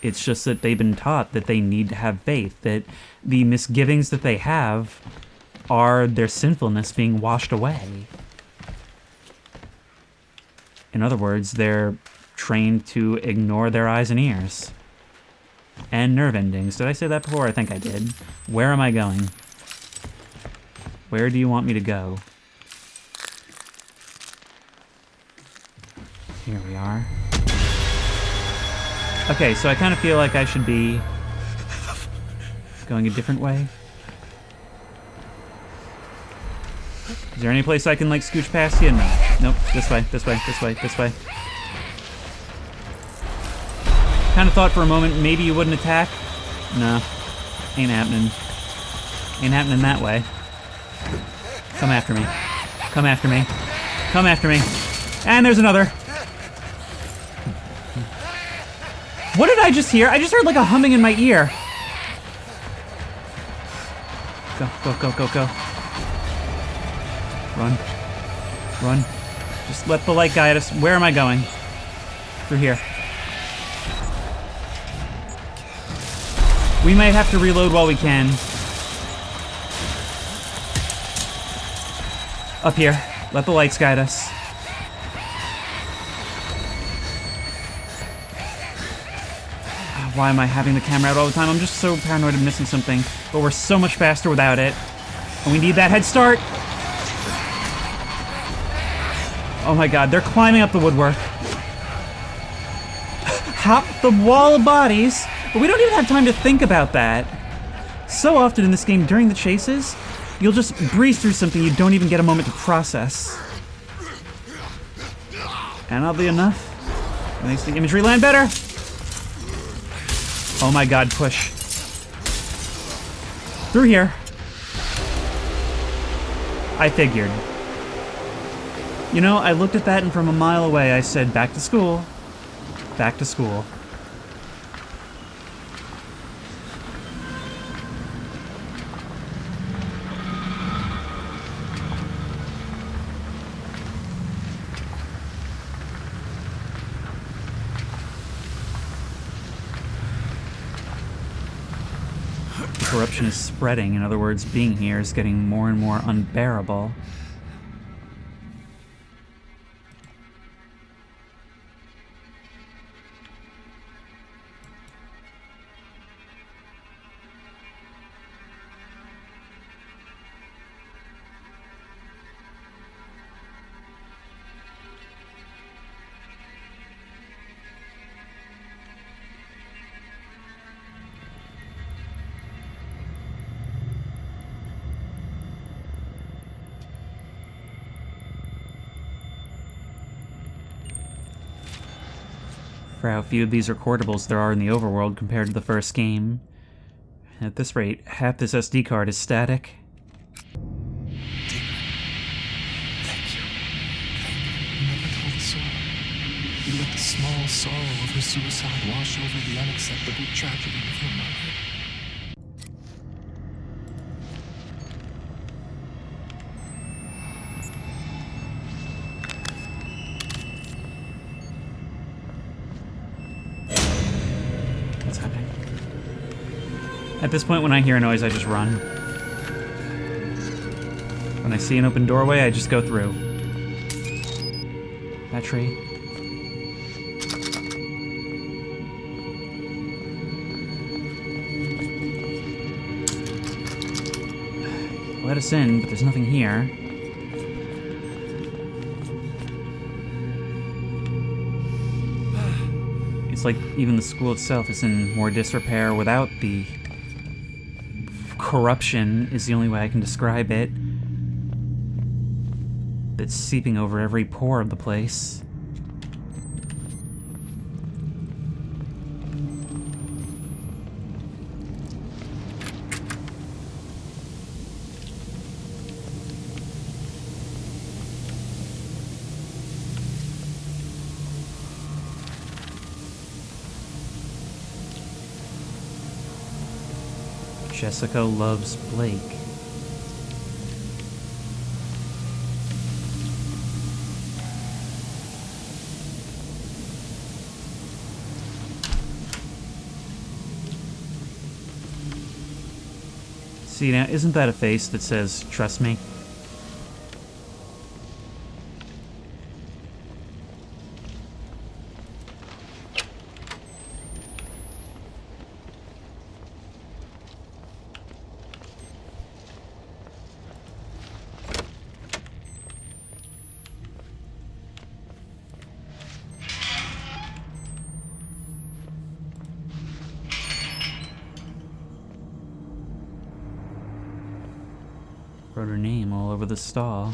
It's just that they've been taught that they need to have faith, that the misgivings that they have are their sinfulness being washed away. In other words, they're trained to ignore their eyes and ears. And nerve endings. Did I say that before? I think I did. Where am I going? Where do you want me to go? Here we are. Okay, so I kind of feel like I should be going a different way. Is there any place I can, like, scooch past you? No. Nope. This way, this way, this way, this way. Kind of thought for a moment maybe you wouldn't attack. No. Ain't happening. Ain't happening that way. Come after me. Come after me. Come after me. And there's another. What did I just hear? I just heard like a humming in my ear. Go, go, go, go, go. Run. Run. Just let the light guide us. Where am I going? Through here. We might have to reload while we can. Up here. Let the lights guide us. Why am I having the camera out all the time? I'm just so paranoid of missing something. But we're so much faster without it. And we need that head start. Oh my god, they're climbing up the woodwork. Hop the wall of bodies. But we don't even have time to think about that. So often in this game, during the chases, you'll just breeze through something you don't even get a moment to process. And oddly enough, it makes the imagery land better. Oh my god, push. Through here. I figured. You know, I looked at that and from a mile away I said, back to school. Back to school. Corruption is spreading. In other words, being here is getting more and more unbearable. For how few of these recordables there are in the overworld compared to the first game. At this rate, half this SD card is static. Thank you. You never told us all. You let the small sorrow of her suicide wash over the unacceptable tragedy of her murder. At this point, when I hear a noise, I just run. When I see an open doorway, I just go through. That tree. Let us in, but there's nothing here. It's like even the school itself is in more disrepair without the corruption, is the only way I can describe it, that's seeping over every pore of the place. Jessica loves Blake. See, now, isn't that a face that says, "Trust me"? Wrote her name all over the stall.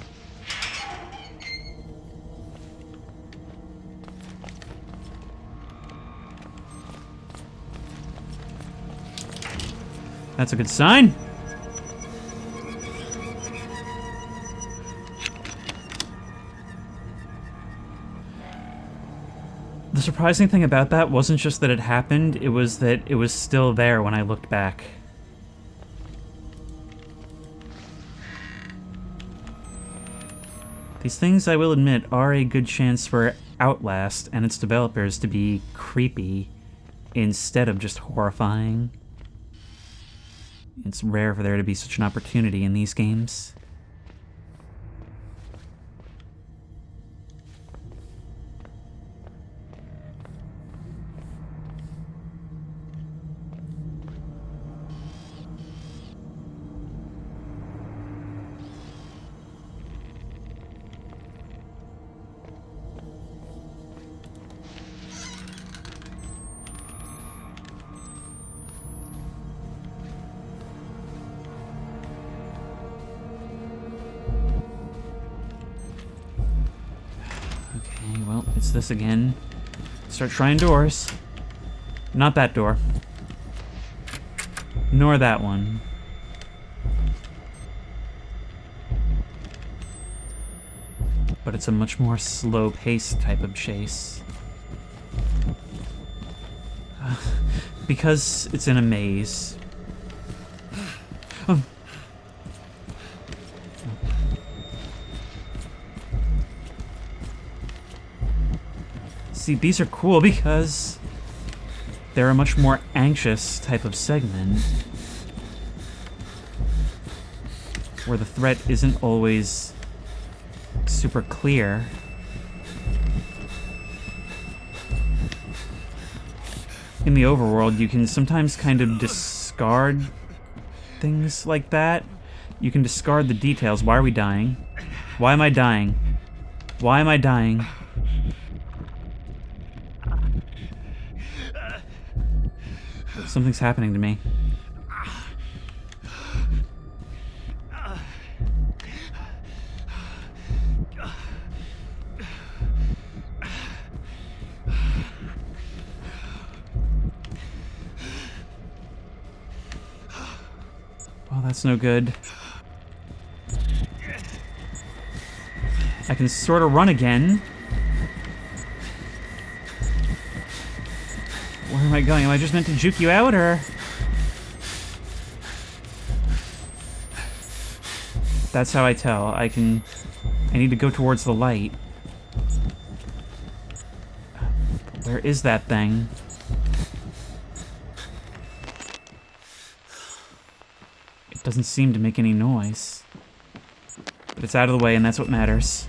That's a good sign. The surprising thing about that wasn't just that it happened, it was that it was still there when I looked back. These things, I will admit, are a good chance for Outlast and its developers to be creepy instead of just horrifying. It's rare for there to be such an opportunity in these games. Well, it's this again. Start trying doors. Not that door. Nor that one. But it's a much more slow-paced type of chase. Because it's in a maze. See, these are cool because they're a much more anxious type of segment where the threat isn't always super clear. In the overworld, you can sometimes kind of discard things like that. You can discard the details. Why are we dying? Why am I dying? Why am I dying? Something's happening to me. Well, that's no good. I can sort of run again. Where am I going? Am I just meant to juke you out, or...? That's how I tell. I need to go towards the light. Where is that thing? Doesn't seem to make any noise. But it's out of the way, and that's what matters.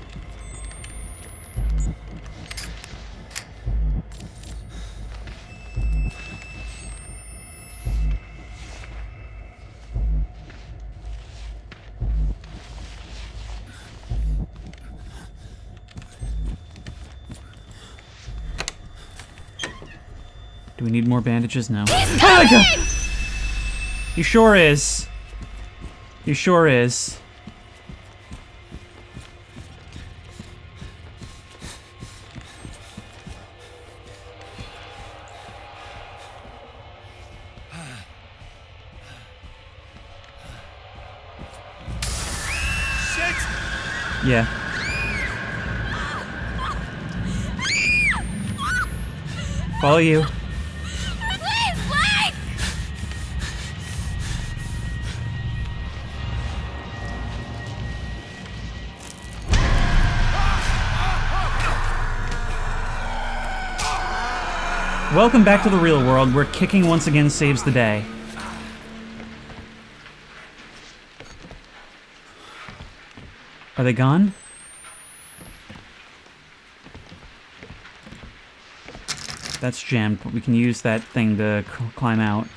Do we need more bandages? No. He's coming! He sure is. He sure is. Shit! Yeah. Follow you. Please, Blake! Welcome back to the real world, where kicking once again saves the day. Are they gone? That's jammed, but we can use that thing to climb out.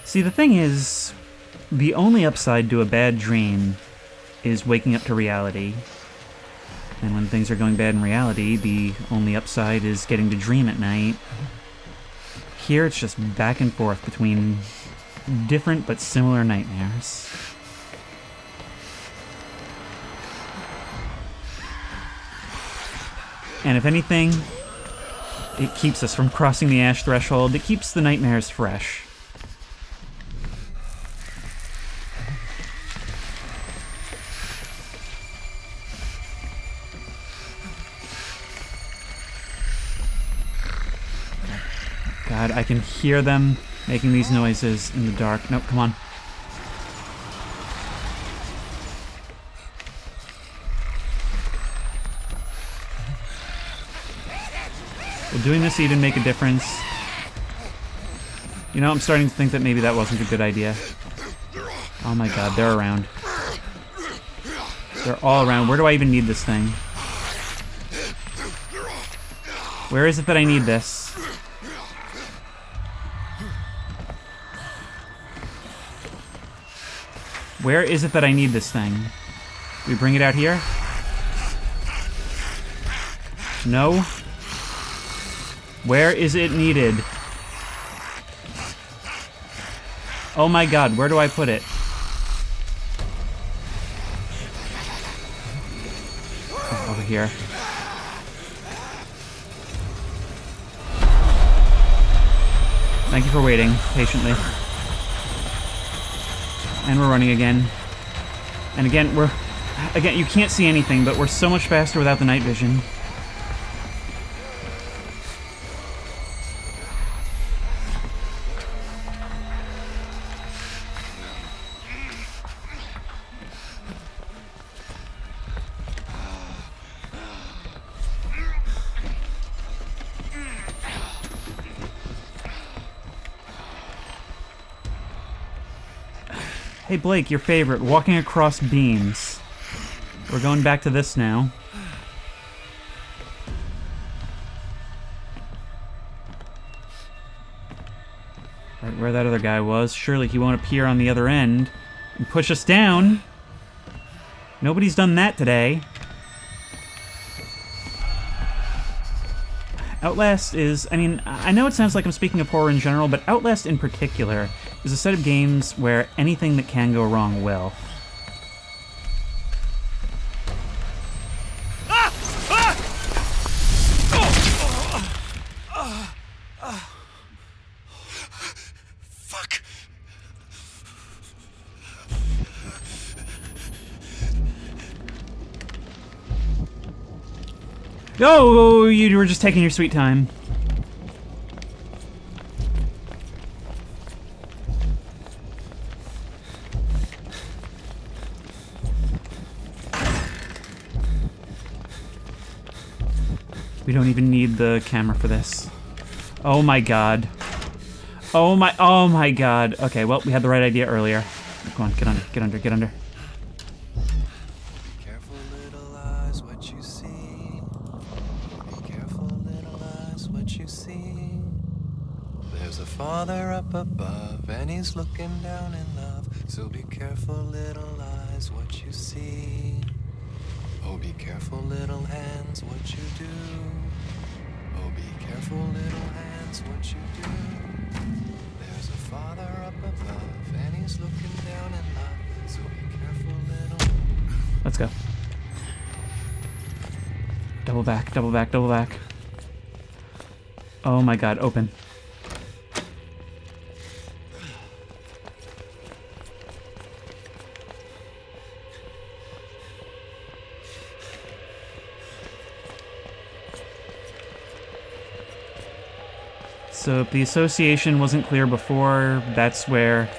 See, the thing is, the only upside to a bad dream is waking up to reality. And when things are going bad in reality, the only upside is getting to dream at night. Here, it's just back and forth between different but similar nightmares. And if anything, it keeps us from crossing the ash threshold. It keeps the nightmares fresh. God, I can hear them making these noises in the dark. Nope, come on. Will doing this even make a difference? You know, I'm starting to think that maybe that wasn't a good idea. Oh my god, they're around. They're all around. Where do I even need this thing? Where is it that I need this? Where is it that I need this thing? Do we bring it out here? No? Where is it needed? Oh my god, where do I put it? Oh, over here. Thank you for waiting patiently. And we're running again. And again, you can't see anything, but we're so much faster without the night vision. Hey Blake, your favorite, walking across beams. We're going back to this now. Right where that other guy was. Surely he won't appear on the other end and push us down. Nobody's done that today. Outlast is, I mean, I know it sounds like I'm speaking of horror in general, but Outlast in particular is a set of games where anything that can go wrong will. Fuck! Oh, you were just taking your sweet time. We don't even need the camera for this. Oh my god. Oh my god. Okay, well, we had the right idea earlier. Come on, get under, get under, get under. Careful, little eyes, what you see. Be careful, little eyes, what you see. There's a father up above, and he's looking down in love. So be careful, little eyes, what you see. Oh, be careful, little hands, what you do. Oh, be careful, little hands, what you do. There's a father up above, and he's looking down in love. So be careful, little. Let's go. Double back, double back, double back. Oh my god, open. So if the association wasn't clear before, that's where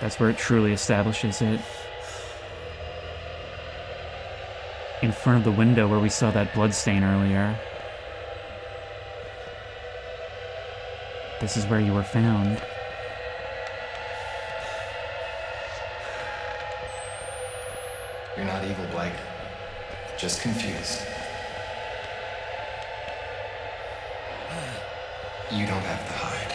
it truly establishes it. In front of the window where we saw that bloodstain earlier. This is where you were found. You're not evil, Blake. Just confused. You don't have to hide.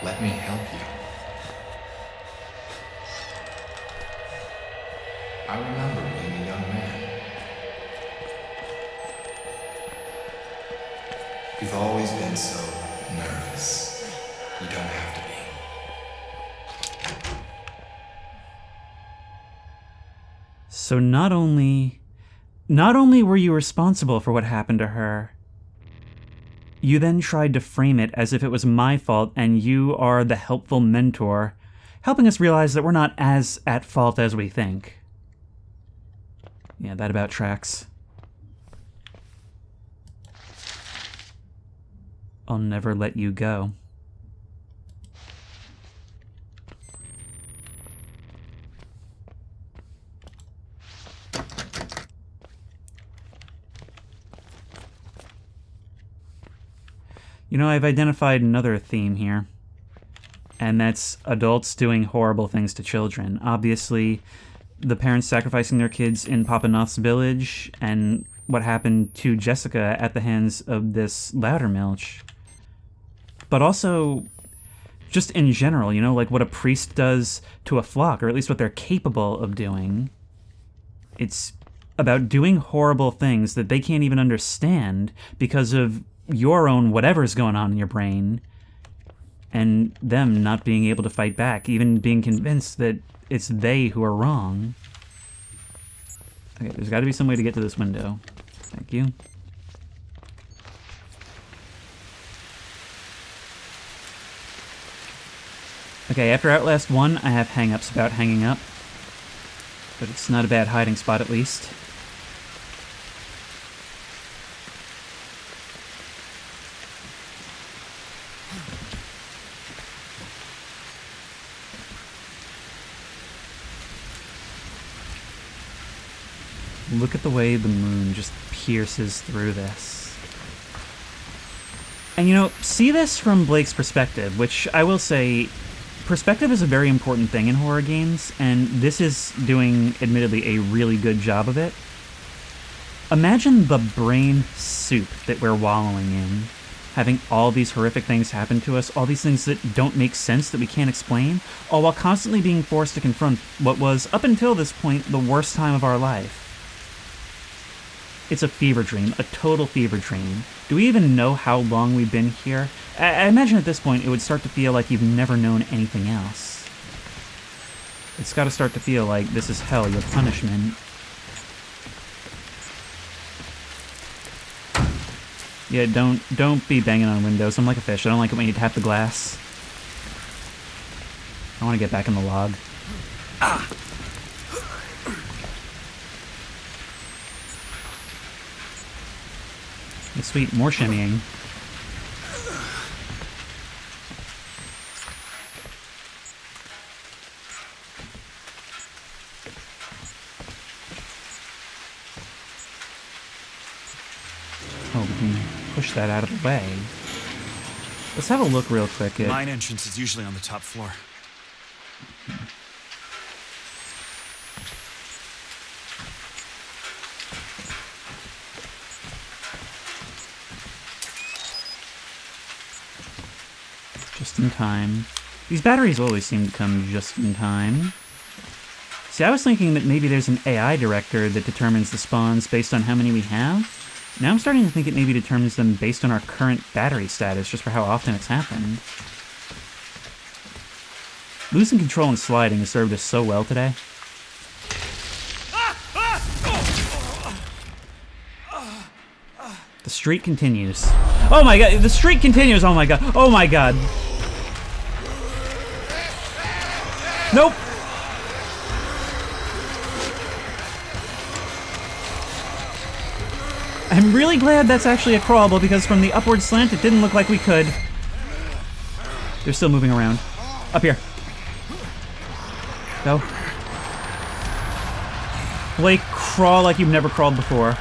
Let me help you. I remember being a young man. You've always been so nervous. You don't have to be. So not only were you responsible for what happened to her, you then tried to frame it as if it was my fault and you are the helpful mentor, helping us realize that we're not as at fault as we think. Yeah, that about tracks. I'll never let you go. You know, I've identified another theme here, and that's adults doing horrible things to children. Obviously, the parents sacrificing their kids in Papa Noth's village, and what happened to Jessica at the hands of this Loudermilch. But also, just in general, you know, like what a priest does to a flock, or at least what they're capable of doing. It's about doing horrible things that they can't even understand because of your own whatever's going on in your brain, and them not being able to fight back, even being convinced that it's they who are wrong. Okay, there's got to be some way to get to this window. Thank you. Okay, after Outlast 1, I have hang-ups about hanging up, but it's not a bad hiding spot at least. Look at the way the moon just pierces through this. And you know, see this from Blake's perspective, which I will say, perspective is a very important thing in horror games, and this is doing, admittedly, a really good job of it. Imagine the brain soup that we're wallowing in, having all these horrific things happen to us, all these things that don't make sense, that we can't explain, all while constantly being forced to confront what was, up until this point, the worst time of our life. It's a fever dream, a total fever dream. Do we even know how long we've been here? I imagine at this point it would start to feel like you've never known anything else. It's got to start to feel like this is hell, your punishment. Yeah, don't be banging on windows. I'm like a fish. I don't like it when you tap the glass. I want to get back in the log. Ah! Yeah, sweet, more shimmying. we can push that out of the way. Let's have a look real quick at... Mine entrance is usually on the top floor. Just in time. These batteries always seem to come just in time. See, I was thinking that maybe there's an AI director that determines the spawns based on how many we have. Now I'm starting to think it maybe determines them based on our current battery status, just for how often it's happened. Losing control and sliding has served us so well today. The streak continues. Oh my god, the streak continues! Oh my god, oh my god! Nope! I'm really glad that's actually a crawlable, because from the upward slant, it didn't look like we could. They're still moving around. Up here. Go. Blake, crawl like you've never crawled before.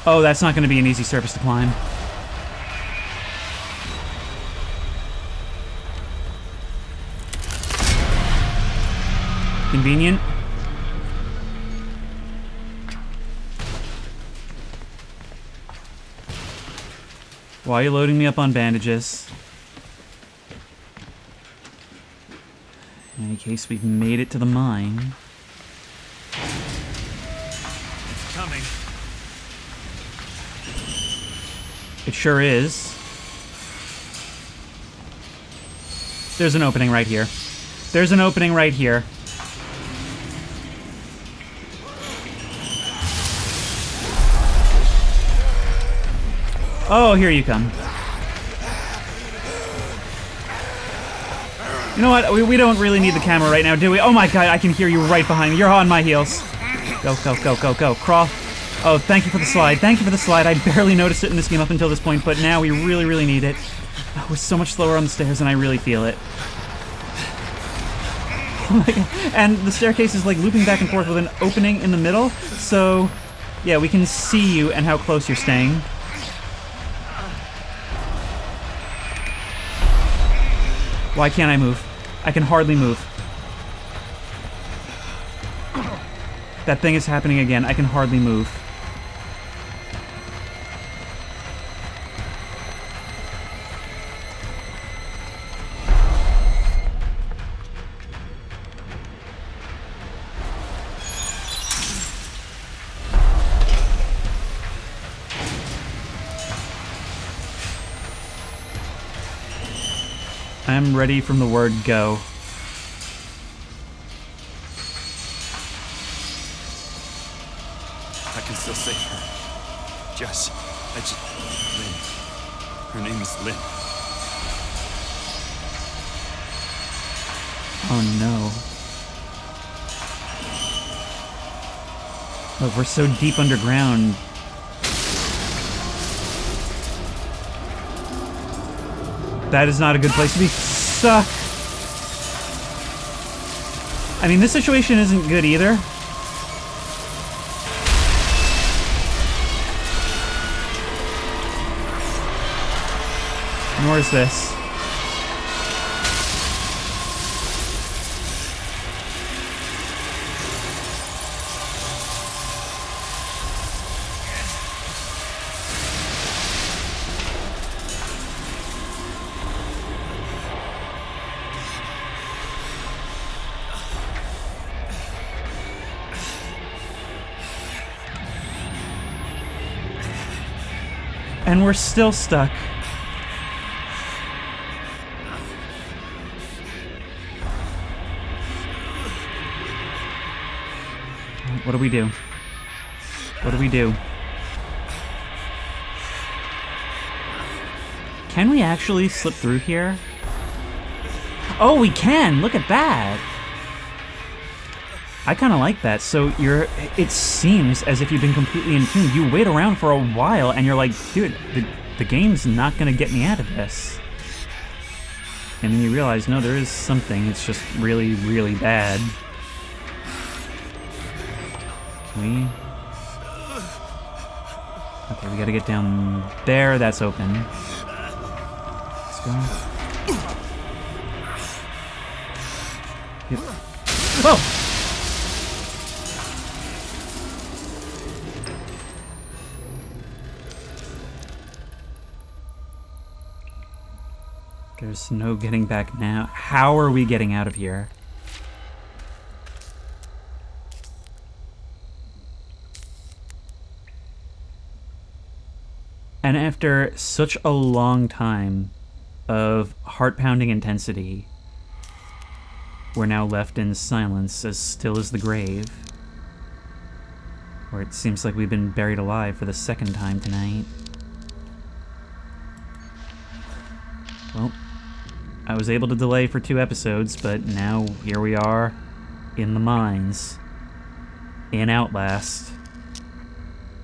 Oh, that's not going to be an easy surface to climb. Convenient. Why are you loading me up on bandages? In any case, we've made it to the mine. It's coming. It sure is. There's an opening right here. There's an opening right here. Oh, here you come. You know what? We don't really need the camera right now, do we? Oh my god, I can hear you right behind me. You're on my heels. Go, go, go, go, go. Crawl. Oh, thank you for the slide. Thank you for the slide. I barely noticed it in this game up until this point, but now we really, really need it. Oh, we're so much slower on the stairs, and I really feel it. Oh my god. And the staircase is like looping back and forth with an opening in the middle, so yeah, we can see you and how close you're staying. Why can't I move? I can hardly move. That thing is happening again. I can hardly move. I'm ready from the word go. I can still save her. Jess, Lynn. Her name is Lynn. Oh no. Look, we're so deep underground. That is not a good place to be. Suck. I mean, this situation isn't good either. Nor is this. And we're still stuck. What do we do? What do we do? Can we actually slip through here? Oh, we can! Look at that! I kind of like that. So it seems as if you've been completely in tune. You wait around for a while and you're like, dude, the game's not gonna get me out of this. And then you realize, no, there is something. It's just really, really bad. Okay, we gotta get down there. That's open. Let's go. Yep. Whoa! There's no getting back now. How are we getting out of here? And after such a long time of heart-pounding intensity, we're now left in silence, as still as the grave. Where it seems like we've been buried alive for the second time tonight. Well, I was able to delay for 2 episodes, but now here we are in the mines in Outlast.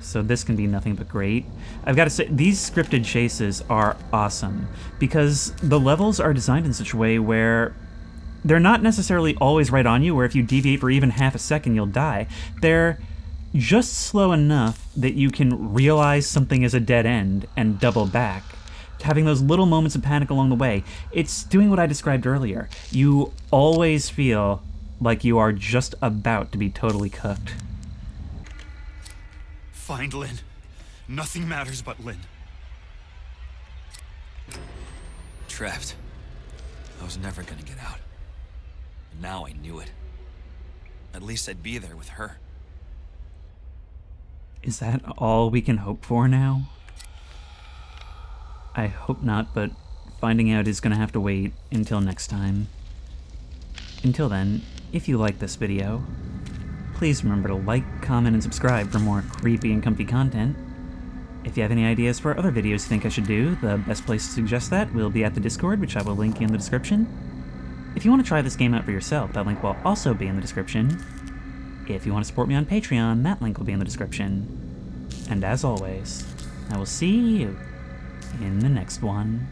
So this can be nothing but great. I've got to say, these scripted chases are awesome because the levels are designed in such a way where they're not necessarily always right on you, where if you deviate for even half a second, you'll die. They're just slow enough that you can realize something is a dead end and double back. Having those little moments of panic along the way. It's doing what I described earlier. You always feel like you are just about to be totally cooked. Find Lynn. Nothing matters but Lynn. Trapped. I was never gonna get out. And now I knew it. At least I'd be there with her. Is that all we can hope for now? I hope not, but finding out is gonna have to wait until next time. Until then, if you like this video, please remember to like, comment, and subscribe for more creepy and comfy content. If you have any ideas for other videos you think I should do, the best place to suggest that will be at the Discord, which I will link in the description. If you want to try this game out for yourself, that link will also be in the description. If you want to support me on Patreon, that link will be in the description. And as always, I will see you in the next one.